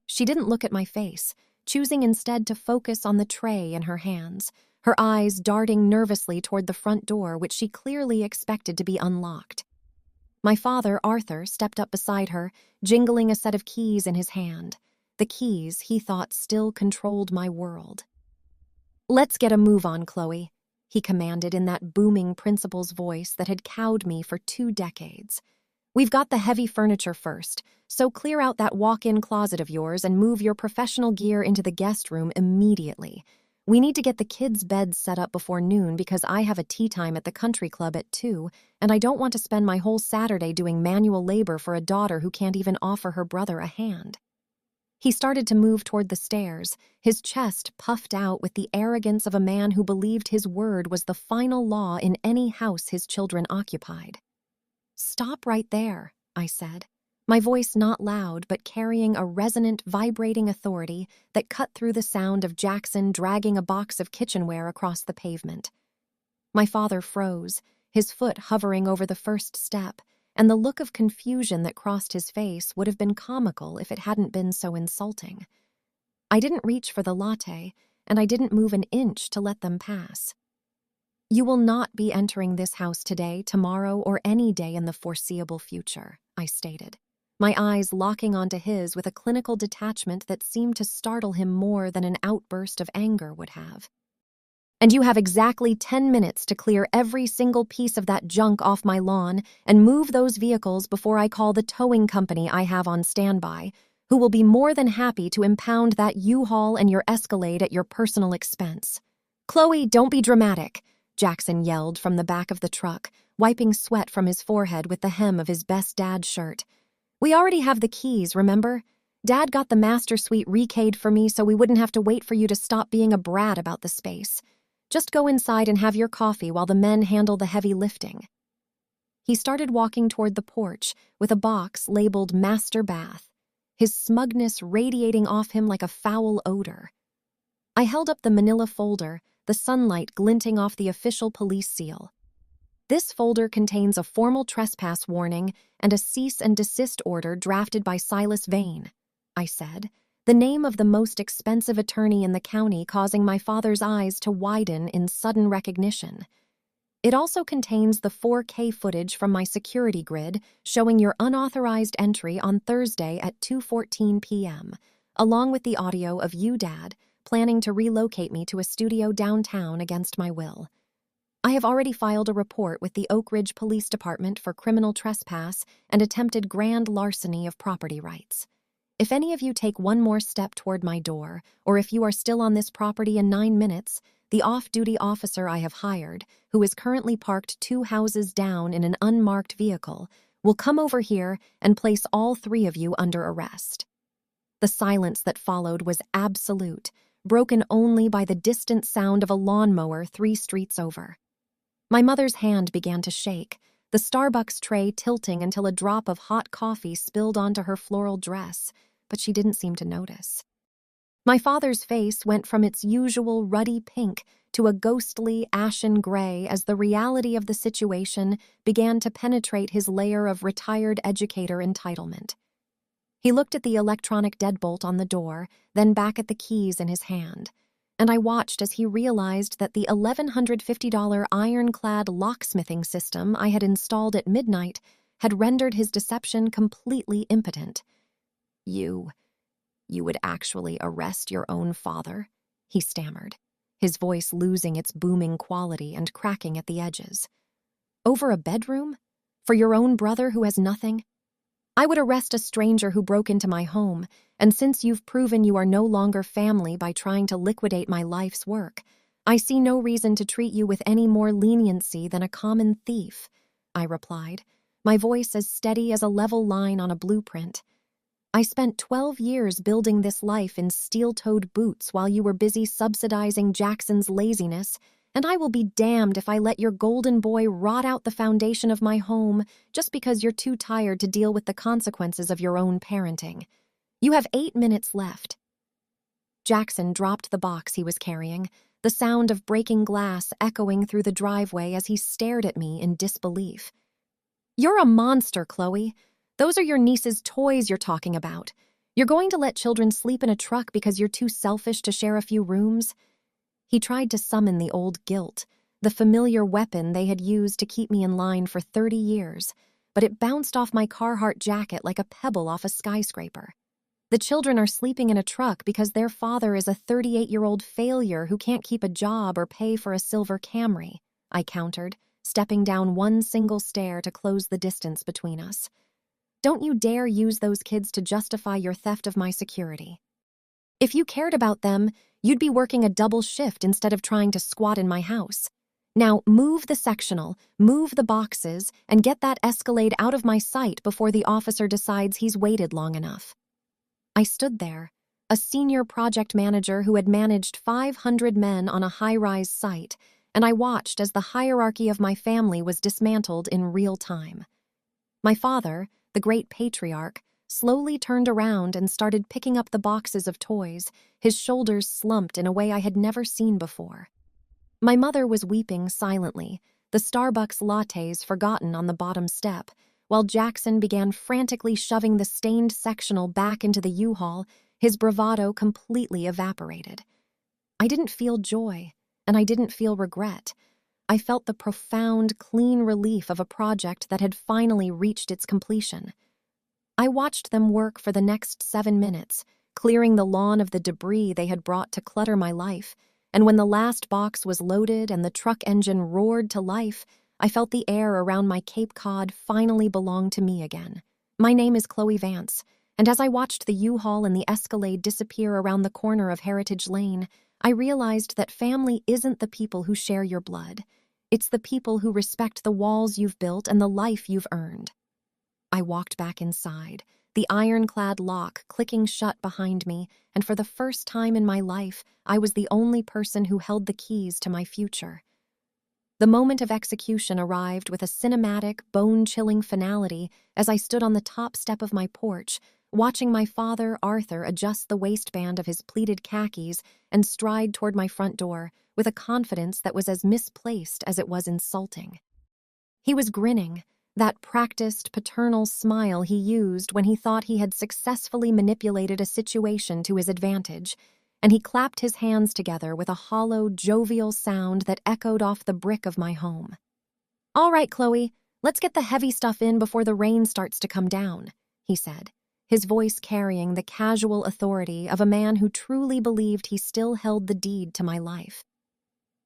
She didn't look at my face, choosing instead to focus on the tray in her hands, her eyes darting nervously toward the front door, which she clearly expected to be unlocked. My father, Arthur, stepped up beside her, jingling a set of keys in his hand. The keys, he thought, still controlled my world. "Let's get a move on, Chloe," he commanded in that booming principal's voice that had cowed me for 2 decades. "We've got the heavy furniture first, so clear out that walk-in closet of yours and move your professional gear into the guest room immediately. We need to get the kids' beds set up before noon because I have a tea time at the country club at 2, and I don't want to spend my whole Saturday doing manual labor for a daughter who can't even offer her brother a hand." He started to move toward the stairs, his chest puffed out with the arrogance of a man who believed his word was the final law in any house his children occupied. "Stop right there," I said, my voice not loud but carrying a resonant, vibrating authority that cut through the sound of Jackson dragging a box of kitchenware across the pavement. My father froze, his foot hovering over the first step, and the look of confusion that crossed his face would have been comical if it hadn't been so insulting. I didn't reach for the latte, and I didn't move an inch to let them pass. "You will not be entering this house today, tomorrow, or any day in the foreseeable future," I stated, my eyes locking onto his with a clinical detachment that seemed to startle him more than an outburst of anger would have. "And you have exactly 10 minutes to clear every single piece of that junk off my lawn and move those vehicles before I call the towing company I have on standby, who will be more than happy to impound that U-Haul and your Escalade at your personal expense." "Chloe, don't be dramatic," Jackson yelled from the back of the truck, wiping sweat from his forehead with the hem of his best dad shirt. "We already have the keys, remember? Dad got the master suite rekeyed for me so we wouldn't have to wait for you to stop being a brat about the space. Just go inside and have your coffee while the men handle the heavy lifting." He started walking toward the porch with a box labeled Master Bath, his smugness radiating off him like a foul odor. I held up the manila folder, the sunlight glinting off the official police seal. "This folder contains a formal trespass warning and a cease and desist order drafted by Silas Vane," I said, the name of the most expensive attorney in the county causing my father's eyes to widen in sudden recognition. "It also contains the 4K footage from my security grid showing your unauthorized entry on Thursday at 2:14 p.m., along with the audio of you, Dad, planning to relocate me to a studio downtown against my will." I have already filed a report with the Oak Ridge Police Department for criminal trespass and attempted grand larceny of property rights. If any of you take one more step toward my door, or if you are still on this property in 9 minutes, the off-duty officer I have hired, who is currently parked 2 houses down in an unmarked vehicle, will come over here and place all 3 of you under arrest. The silence that followed was absolute, broken only by the distant sound of a lawnmower 3 streets over. My mother's hand began to shake, the Starbucks tray tilting until a drop of hot coffee spilled onto her floral dress, but she didn't seem to notice. My father's face went from its usual ruddy pink to a ghostly ashen gray as the reality of the situation began to penetrate his layer of retired educator entitlement. He looked at the electronic deadbolt on the door, then back at the keys in his hand, and I watched as he realized that the $1,150 ironclad locksmithing system I had installed at midnight had rendered his deception completely impotent. You would actually arrest your own father?" he stammered, his voice losing its booming quality and cracking at the edges. "Over a bedroom? For your own brother who has nothing? I would arrest a stranger who broke into my home, and since you've proven you are no longer family by trying to liquidate my life's work, I see no reason to treat you with any more leniency than a common thief," I replied, my voice as steady as a level line on a blueprint. "I spent 12 years building this life in steel-toed boots while you were busy subsidizing Jackson's laziness, and I will be damned if I let your golden boy rot out the foundation of my home just because you're too tired to deal with the consequences of your own parenting. You have 8 minutes left." Jackson dropped the box he was carrying, the sound of breaking glass echoing through the driveway as he stared at me in disbelief. "You're a monster, Chloe. Those are your niece's toys you're talking about. You're going to let children sleep in a truck because you're too selfish to share a few rooms?" He tried to summon the old guilt, the familiar weapon they had used to keep me in line for 30 years, but it bounced off my Carhartt jacket like a pebble off a skyscraper. "The children are sleeping in a truck because their father is a 38-year-old failure who can't keep a job or pay for a silver Camry," I countered, stepping down one single stair to close the distance between us. "Don't you dare use those kids to justify your theft of my security. If you cared about them, you'd be working a double shift instead of trying to squat in my house. Now move the sectional, move the boxes, and get that Escalade out of my sight before the officer decides he's waited long enough." I stood there, a senior project manager who had managed 500 men on a high-rise site, and I watched as the hierarchy of my family was dismantled in real time. My father, the great patriarch, slowly turned around and started picking up the boxes of toys, his shoulders slumped in a way I had never seen before. My mother was weeping silently, the Starbucks lattes forgotten on the bottom step, while Jackson began frantically shoving the stained sectional back into the U-Haul, his bravado completely evaporated. I didn't feel joy, and I didn't feel regret. I felt the profound, clean relief of a project that had finally reached its completion. I watched them work for the next 7 minutes, clearing the lawn of the debris they had brought to clutter my life, and when the last box was loaded and the truck engine roared to life, I felt the air around my Cape Cod finally belong to me again. My name is Chloe Vance, and as I watched the U-Haul and the Escalade disappear around the corner of Heritage Lane, I realized that family isn't the people who share your blood. It's the people who respect the walls you've built and the life you've earned. I walked back inside, the ironclad lock clicking shut behind me, and for the first time in my life, I was the only person who held the keys to my future. The moment of execution arrived with a cinematic, bone-chilling finality as I stood on the top step of my porch, watching my father, Arthur, adjust the waistband of his pleated khakis and stride toward my front door with a confidence that was as misplaced as it was insulting. He was grinning, that practiced paternal smile he used when he thought he had successfully manipulated a situation to his advantage, and he clapped his hands together with a hollow, jovial sound that echoed off the brick of my home. "All right, Chloe, let's get the heavy stuff in before the rain starts to come down," he said, his voice carrying the casual authority of a man who truly believed he still held the deed to my life.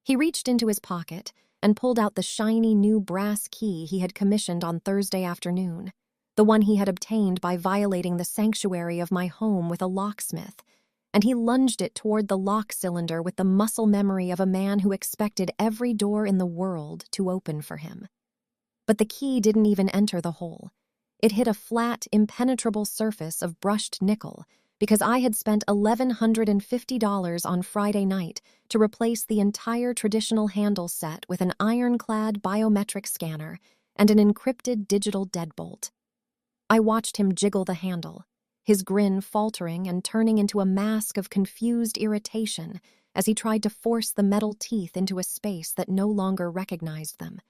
He reached into his pocket, and pulled out the shiny new brass key he had commissioned on Thursday afternoon, the one he had obtained by violating the sanctuary of my home with a locksmith, and he lunged it toward the lock cylinder with the muscle memory of a man who expected every door in the world to open for him. But the key didn't even enter the hole. It hit a flat, impenetrable surface of brushed nickel because I had spent $1,150 on Friday night to replace the entire traditional handle set with an ironclad biometric scanner and an encrypted digital deadbolt. I watched him jiggle the handle, his grin faltering and turning into a mask of confused irritation as he tried to force the metal teeth into a space that no longer recognized them.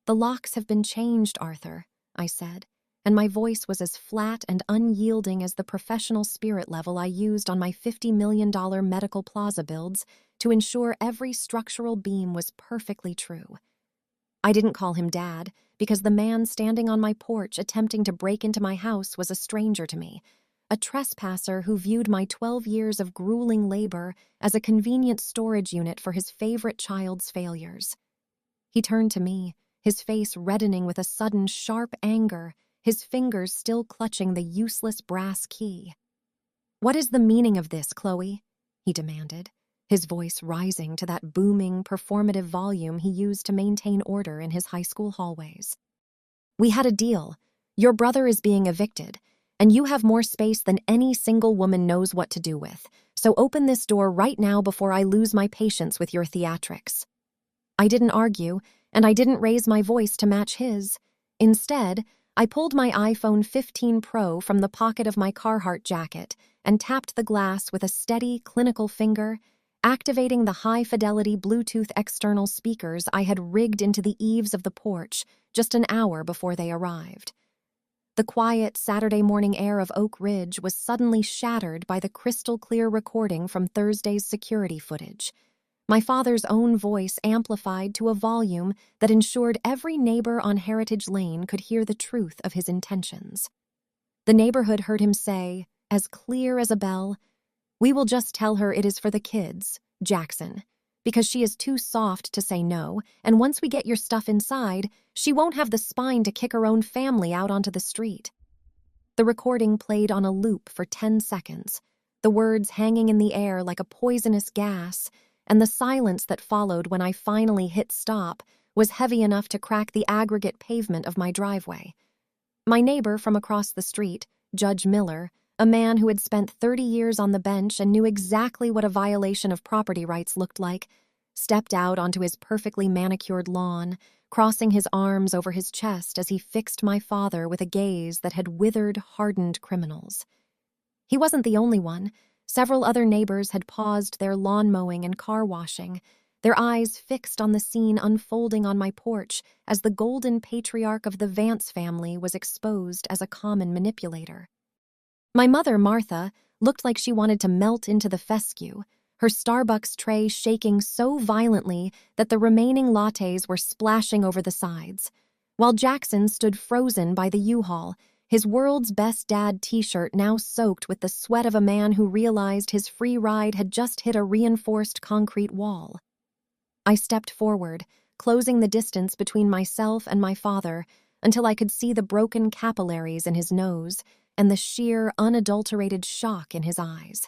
"The locks have been changed, Arthur," I said, and my voice was as flat and unyielding as the professional spirit level I used on my $50 million medical plaza builds to ensure every structural beam was perfectly true. I didn't call him Dad because the man standing on my porch attempting to break into my house was a stranger to me, a trespasser who viewed my 12 years of grueling labor as a convenient storage unit for his favorite child's failures. He turned to me, his face reddening with a sudden sharp anger, his fingers still clutching the useless brass key. "What is the meaning of this, Chloe?" he demanded, his voice rising to that booming, performative volume he used to maintain order in his high school hallways. "We had a deal. Your brother is being evicted, and you have more space than any single woman knows what to do with, so open this door right now before I lose my patience with your theatrics." I didn't argue, and I didn't raise my voice to match his. Instead, I pulled my iPhone 15 Pro from the pocket of my Carhartt jacket and tapped the glass with a steady, clinical finger, activating the high-fidelity Bluetooth external speakers I had rigged into the eaves of the porch just an hour before they arrived. The quiet Saturday morning air of Oak Ridge was suddenly shattered by the crystal-clear recording from Thursday's security footage. My father's own voice amplified to a volume that ensured every neighbor on Heritage Lane could hear the truth of his intentions. The neighborhood heard him say, as clear as a bell, "We will just tell her it is for the kids, Jackson, because she is too soft to say no, and once we get your stuff inside, she won't have the spine to kick her own family out onto the street." The recording played on a loop for 10 seconds, the words hanging in the air like a poisonous gas, and the silence that followed when I finally hit stop was heavy enough to crack the aggregate pavement of my driveway. My neighbor from across the street, Judge Miller, a man who had spent 30 years on the bench and knew exactly what a violation of property rights looked like, stepped out onto his perfectly manicured lawn, crossing his arms over his chest as he fixed my father with a gaze that had withered, hardened criminals. He wasn't the only one. Several other neighbors had paused their lawn mowing and car washing, their eyes fixed on the scene unfolding on my porch as the golden patriarch of the Vance family was exposed as a common manipulator. My mother, Martha, looked like she wanted to melt into the fescue, her Starbucks tray shaking so violently that the remaining lattes were splashing over the sides, while Jackson stood frozen by the U-Haul, his world's best dad t-shirt now soaked with the sweat of a man who realized his free ride had just hit a reinforced concrete wall. I stepped forward, closing the distance between myself and my father until I could see the broken capillaries in his nose and the sheer, unadulterated shock in his eyes.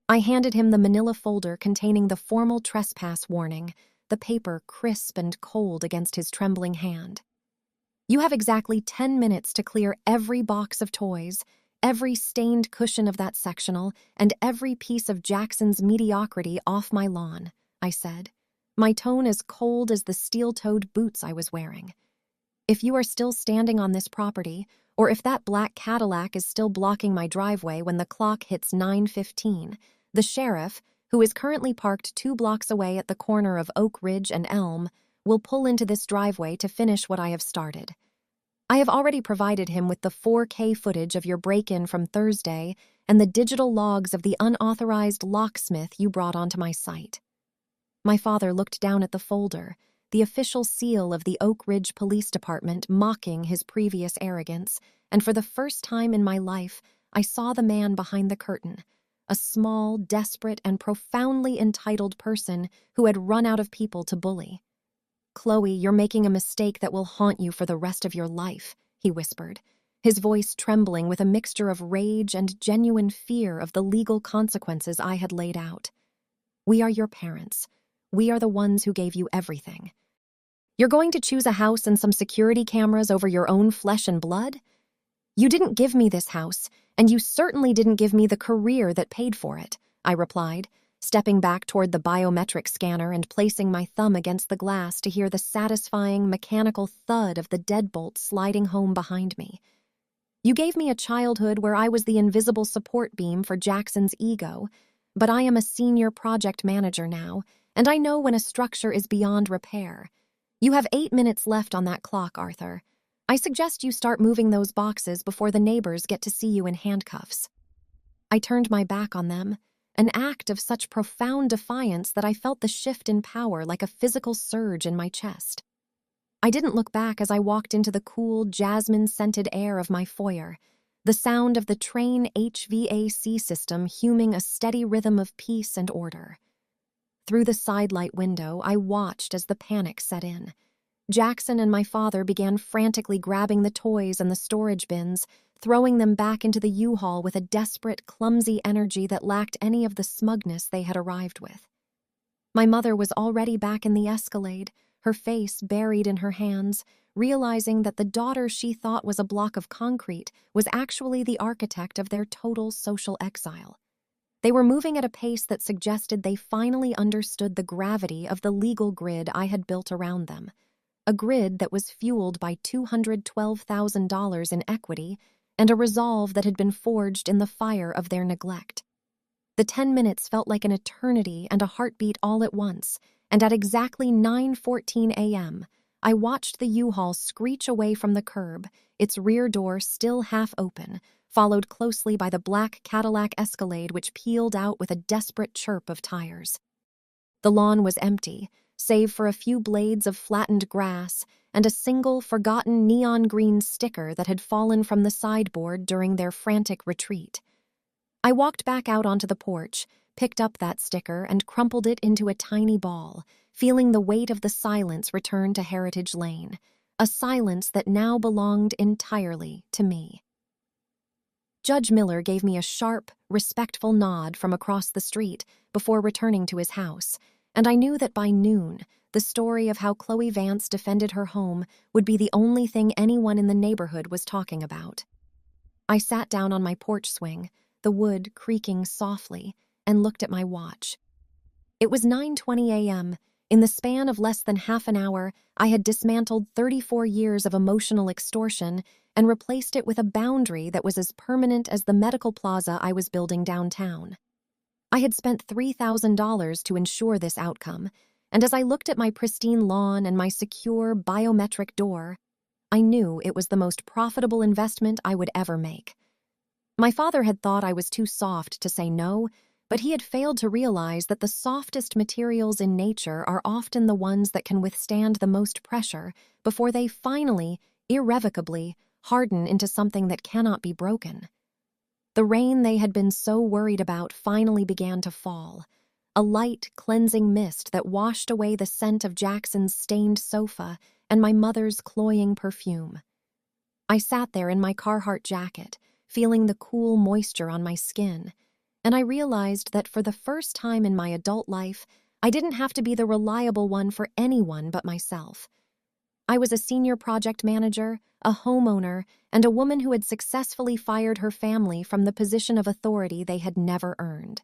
I handed him the manila folder containing the formal trespass warning, the paper crisp and cold against his trembling hand. "You have exactly 10 minutes to clear every box of toys, every stained cushion of that sectional, and every piece of Jackson's mediocrity off my lawn," I said, my tone as cold as the steel-toed boots I was wearing. "If you are still standing on this property, or if that black Cadillac is still blocking my driveway when the clock hits 9:15, the sheriff, who is currently parked 2 blocks away at the corner of Oak Ridge and Elm, will pull into this driveway to finish what I have started. I have already provided him with the 4K footage of your break-in from Thursday and the digital logs of the unauthorized locksmith you brought onto my site." My father looked down at the folder, the official seal of the Oak Ridge Police Department mocking his previous arrogance, and for the first time in my life, I saw the man behind the curtain, a small, desperate, and profoundly entitled person who had run out of people to bully. "Chloe, you're making a mistake that will haunt you for the rest of your life," he whispered, his voice trembling with a mixture of rage and genuine fear of the legal consequences I had laid out. "We are your parents. We are the ones who gave you everything. You're going to choose a house and some security cameras over your own flesh and blood? You didn't give me this house, and you certainly didn't give me the career that paid for it," I replied, stepping back toward the biometric scanner and placing my thumb against the glass to hear the satisfying mechanical thud of the deadbolt sliding home behind me. "You gave me a childhood where I was the invisible support beam for Jackson's ego, but I am a senior project manager now, and I know when a structure is beyond repair. You have 8 minutes left on that clock, Arthur. I suggest you start moving those boxes before the neighbors get to see you in handcuffs." I turned my back on them, an act of such profound defiance that I felt the shift in power like a physical surge in my chest. I didn't look back as I walked into the cool, jasmine-scented air of my foyer, the sound of the train HVAC system humming a steady rhythm of peace and order. Through the sidelight window, I watched as the panic set in. Jackson and my father began frantically grabbing the toys and the storage bins, throwing them back into the U-Haul with a desperate, clumsy energy that lacked any of the smugness they had arrived with. My mother was already back in the Escalade, her face buried in her hands, realizing that the daughter she thought was a block of concrete was actually the architect of their total social exile. They were moving at a pace that suggested they finally understood the gravity of the legal grid I had built around them, a grid that was fueled by $212,000 in equity and a resolve that had been forged in the fire of their neglect. The 10 minutes felt like an eternity and a heartbeat all at once, and at exactly 9:14 a.m., I watched the U-Haul screech away from the curb, its rear door still half open, followed closely by the black Cadillac Escalade which peeled out with a desperate chirp of tires. The lawn was empty, save for a few blades of flattened grass and a single forgotten neon green sticker that had fallen from the sideboard during their frantic retreat. I walked back out onto the porch, picked up that sticker and crumpled it into a tiny ball, feeling the weight of the silence return to Heritage Lane, a silence that now belonged entirely to me. Judge Miller gave me a sharp, respectful nod from across the street before returning to his house, and I knew that by noon, the story of how Chloe Vance defended her home would be the only thing anyone in the neighborhood was talking about. I sat down on my porch swing, the wood creaking softly, and looked at my watch. It was 9:20 a.m. In the span of less than half an hour, I had dismantled 34 years of emotional extortion and replaced it with a boundary that was as permanent as the medical plaza I was building downtown. I had spent $3,000 to ensure this outcome, and as I looked at my pristine lawn and my secure biometric door, I knew it was the most profitable investment I would ever make. My father had thought I was too soft to say no, but he had failed to realize that the softest materials in nature are often the ones that can withstand the most pressure before they finally, irrevocably, harden into something that cannot be broken. The rain they had been so worried about finally began to fall, a light, cleansing mist that washed away the scent of Jackson's stained sofa and my mother's cloying perfume. I sat there in my Carhartt jacket, feeling the cool moisture on my skin, and I realized that for the first time in my adult life, I didn't have to be the reliable one for anyone but myself. I was a senior project manager, a homeowner, and a woman who had successfully fired her family from the position of authority they had never earned.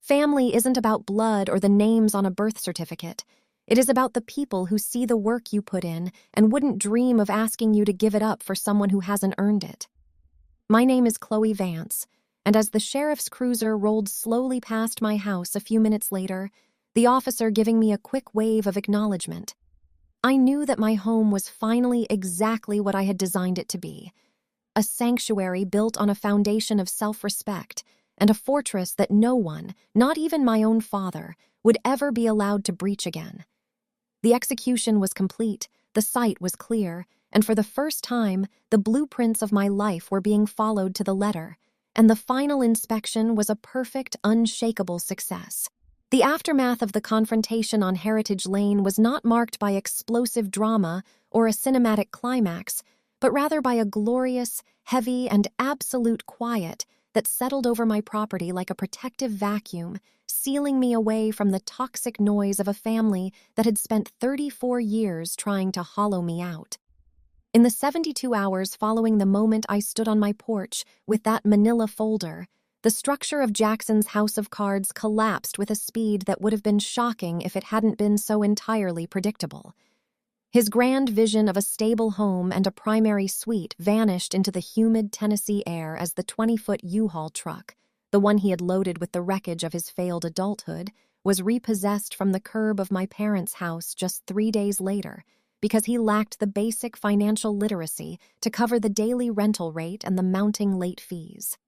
Family isn't about blood or the names on a birth certificate. It is about the people who see the work you put in and wouldn't dream of asking you to give it up for someone who hasn't earned it. My name is Chloe Vance, and as the sheriff's cruiser rolled slowly past my house a few minutes later, the officer giving me a quick wave of acknowledgement, I knew that my home was finally exactly what I had designed it to be, a sanctuary built on a foundation of self-respect and a fortress that no one, not even my own father, would ever be allowed to breach again. The execution was complete, the site was clear, and for the first time, the blueprints of my life were being followed to the letter, and the final inspection was a perfect, unshakable success. The aftermath of the confrontation on Heritage Lane was not marked by explosive drama or a cinematic climax, but rather by a glorious, heavy, and absolute quiet that settled over my property like a protective vacuum, sealing me away from the toxic noise of a family that had spent 34 years trying to hollow me out. In the 72 hours following the moment I stood on my porch with that manila folder, the structure of Jackson's house of cards collapsed with a speed that would have been shocking if it hadn't been so entirely predictable. His grand vision of a stable home and a primary suite vanished into the humid Tennessee air as the 20-foot U-Haul truck, the one he had loaded with the wreckage of his failed adulthood, was repossessed from the curb of my parents' house just 3 days later because he lacked the basic financial literacy to cover the daily rental rate and the mounting late fees.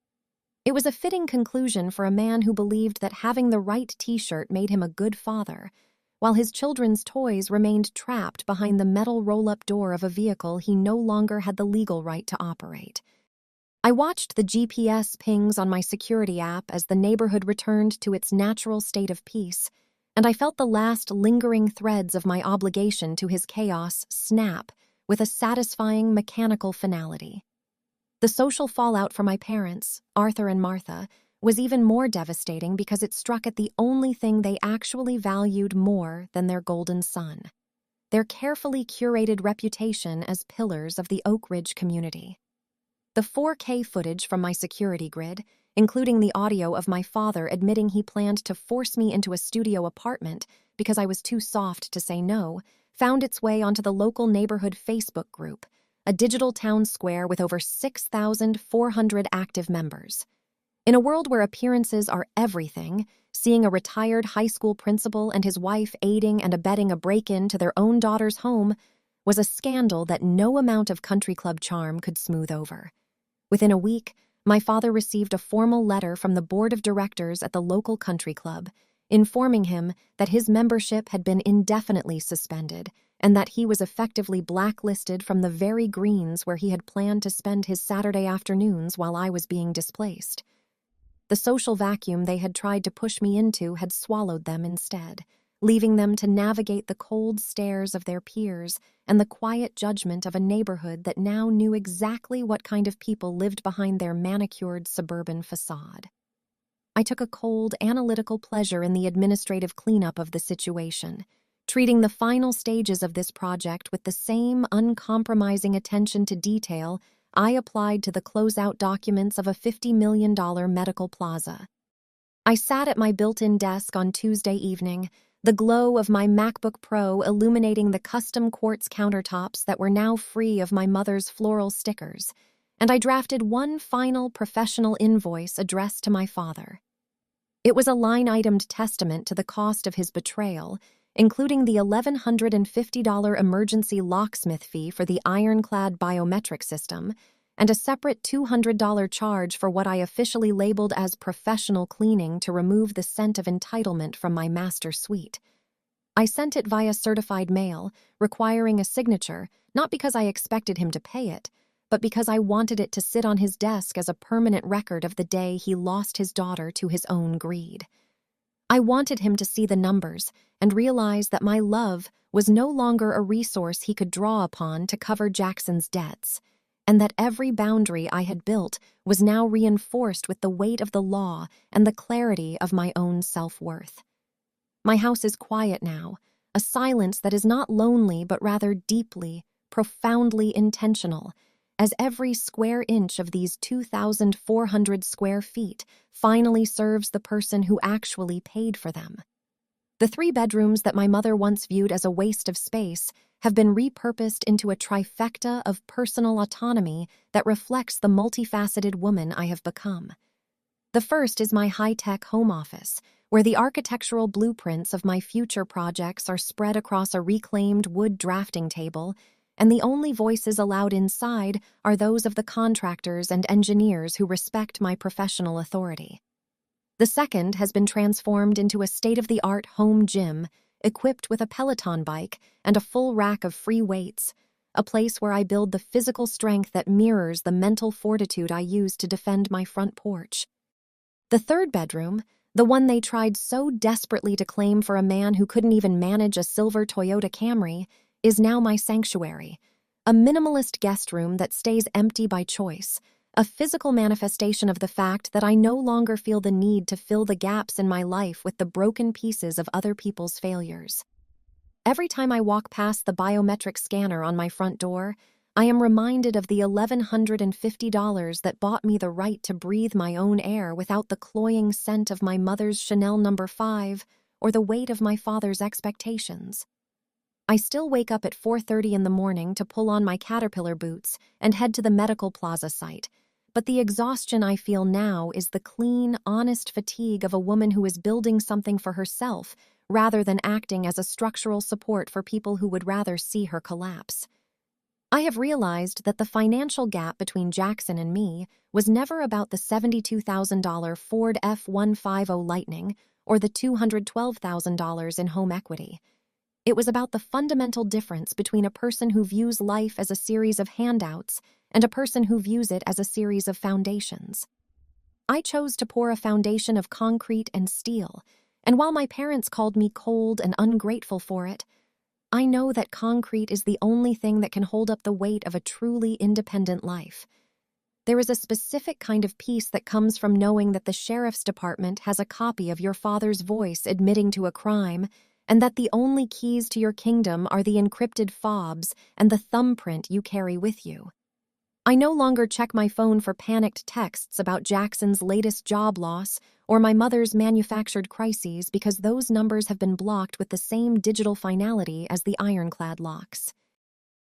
It was a fitting conclusion for a man who believed that having the right t-shirt made him a good father, while his children's toys remained trapped behind the metal roll-up door of a vehicle he no longer had the legal right to operate. I watched the GPS pings on my security app as the neighborhood returned to its natural state of peace, and I felt the last lingering threads of my obligation to his chaos snap with a satisfying mechanical finality. The social fallout for my parents, Arthur and Martha, was even more devastating because it struck at the only thing they actually valued more than their golden son: their carefully curated reputation as pillars of the Oak Ridge community. The 4K footage from my security grid, including the audio of my father admitting he planned to force me into a studio apartment because I was too soft to say no, found its way onto the local neighborhood Facebook group, a digital town square with over 6,400 active members. In a world where appearances are everything, seeing a retired high school principal and his wife aiding and abetting a break-in to their own daughter's home was a scandal that no amount of country club charm could smooth over. Within a week, my father received a formal letter from the board of directors at the local country club, informing him that his membership had been indefinitely suspended and that he was effectively blacklisted from the very greens where he had planned to spend his Saturday afternoons while I was being displaced. The social vacuum they had tried to push me into had swallowed them instead, leaving them to navigate the cold stares of their peers and the quiet judgment of a neighborhood that now knew exactly what kind of people lived behind their manicured suburban facade. I took a cold, analytical pleasure in the administrative cleanup of the situation, treating the final stages of this project with the same uncompromising attention to detail I applied to the closeout documents of a $50 million medical plaza. I sat at my built-in desk on Tuesday evening, the glow of my MacBook Pro illuminating the custom quartz countertops that were now free of my mother's floral stickers, and I drafted one final professional invoice addressed to my father. It was a line-itemed testament to the cost of his betrayal, including the $1,150 emergency locksmith fee for the ironclad biometric system, and a separate $200 charge for what I officially labeled as professional cleaning to remove the scent of entitlement from my master suite. I sent it via certified mail, requiring a signature, not because I expected him to pay it, but because I wanted it to sit on his desk as a permanent record of the day he lost his daughter to his own greed. I wanted him to see the numbers and realize that my love was no longer a resource he could draw upon to cover Jackson's debts, and that every boundary I had built was now reinforced with the weight of the law and the clarity of my own self-worth. My house is quiet now, a silence that is not lonely but rather deeply, profoundly intentional, as every square inch of these 2,400 square feet finally serves the person who actually paid for them. The 3 bedrooms that my mother once viewed as a waste of space have been repurposed into a trifecta of personal autonomy that reflects the multifaceted woman I have become. The first is my high-tech home office, where the architectural blueprints of my future projects are spread across a reclaimed wood drafting table, and the only voices allowed inside are those of the contractors and engineers who respect my professional authority. The second has been transformed into a state-of-the-art home gym, equipped with a Peloton bike and a full rack of free weights, a place where I build the physical strength that mirrors the mental fortitude I use to defend my front porch. The third bedroom, The one they tried so desperately to claim for a man who couldn't even manage a silver Toyota Camry, is now my sanctuary. A minimalist guest room that stays empty by choice, a physical manifestation of the fact that I no longer feel the need to fill the gaps in my life with the broken pieces of other people's failures. Every time I walk past the biometric scanner on my front door, I am reminded of the $1,150 that bought me the right to breathe my own air without the cloying scent of my mother's Chanel No. 5 or the weight of my father's expectations. I still wake up at 4:30 in the morning to pull on my Caterpillar boots and head to the medical plaza site, but the exhaustion I feel now is the clean, honest fatigue of a woman who is building something for herself rather than acting as a structural support for people who would rather see her collapse. I have realized that the financial gap between Jackson and me was never about the $72,000 Ford F-150 Lightning or the $212,000 in home equity. It was about the fundamental difference between a person who views life as a series of handouts and a person who views it as a series of foundations. I chose to pour a foundation of concrete and steel, and while my parents called me cold and ungrateful for it, I know that concrete is the only thing that can hold up the weight of a truly independent life. There is a specific kind of peace that comes from knowing that the sheriff's department has a copy of your father's voice admitting to a crime, and that the only keys to your kingdom are the encrypted fobs and the thumbprint you carry with you. I no longer check my phone for panicked texts about Jackson's latest job loss or my mother's manufactured crises because those numbers have been blocked with the same digital finality as the ironclad locks.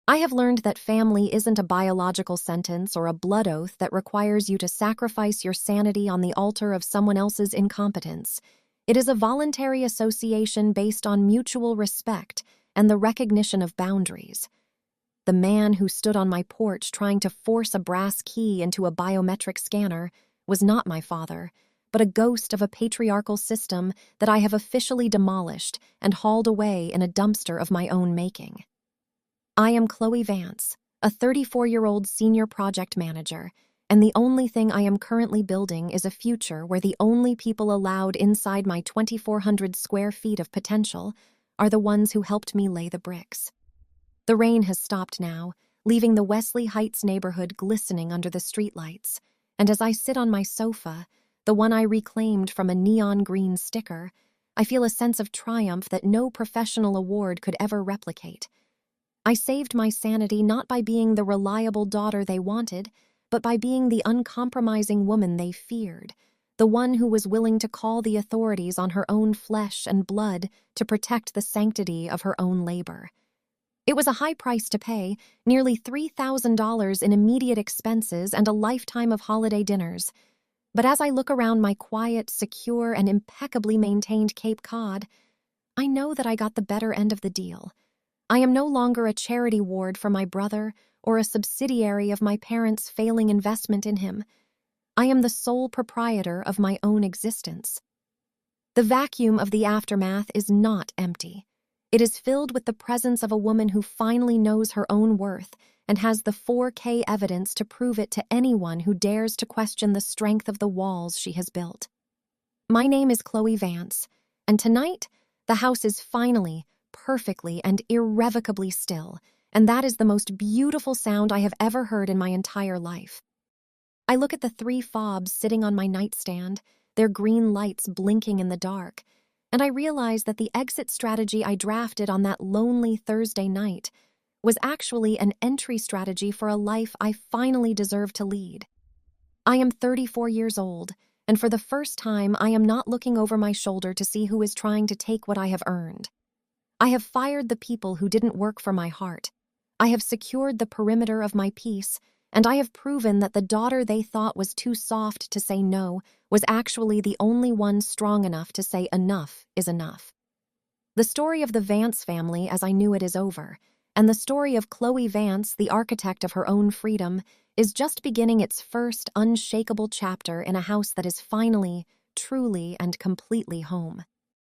I have learned that family isn't a biological sentence or a blood oath that requires you to sacrifice your sanity on the altar of someone else's incompetence. It is a voluntary association based on mutual respect and the recognition of boundaries. The man who stood on my porch trying to force a brass key into a biometric scanner was not my father, but a ghost of a patriarchal system that I have officially demolished and hauled away in a dumpster of my own making. I am Chloe Vance, a 34-year-old senior project manager, and the only thing I am currently building is a future where the only people allowed inside my 2,400 square feet of potential are the ones who helped me lay the bricks. The rain has stopped now, leaving the Wesley Heights neighborhood glistening under the streetlights, and as I sit on my sofa, the one I reclaimed from a neon green sticker, I feel a sense of triumph that no professional award could ever replicate. I saved my sanity not by being the reliable daughter they wanted, but by being the uncompromising woman they feared, the one who was willing to call the authorities on her own flesh and blood to protect the sanctity of her own labor. It was a high price to pay, nearly $3,000 in immediate expenses and a lifetime of holiday dinners. But as I look around my quiet, secure, and impeccably maintained Cape Cod, I know that I got the better end of the deal. I am no longer a charity ward for my brother or a subsidiary of my parents' failing investment in him. I am the sole proprietor of my own existence. The vacuum of the aftermath is not empty. It is filled with the presence of a woman who finally knows her own worth and has the 4K evidence to prove it to anyone who dares to question the strength of the walls she has built. My name is Chloe Vance, and tonight, the house is finally, perfectly, and irrevocably still, and that is the most beautiful sound I have ever heard in my entire life. I look at the 3 fobs sitting on my nightstand, their green lights blinking in the dark, and I realize that the exit strategy I drafted on that lonely Thursday night was actually an entry strategy for a life I finally deserve to lead. I am 34 years old, and for the first time I am not looking over my shoulder to see who is trying to take what I have earned. I have fired the people who didn't work for my heart. I have secured the perimeter of my peace, and I have proven that the daughter they thought was too soft to say no was actually the only one strong enough to say enough is enough. The story of the Vance family as I knew it is over, and the story of Chloe Vance, the architect of her own freedom, is just beginning its first unshakable chapter in a house that is finally, truly, and completely home.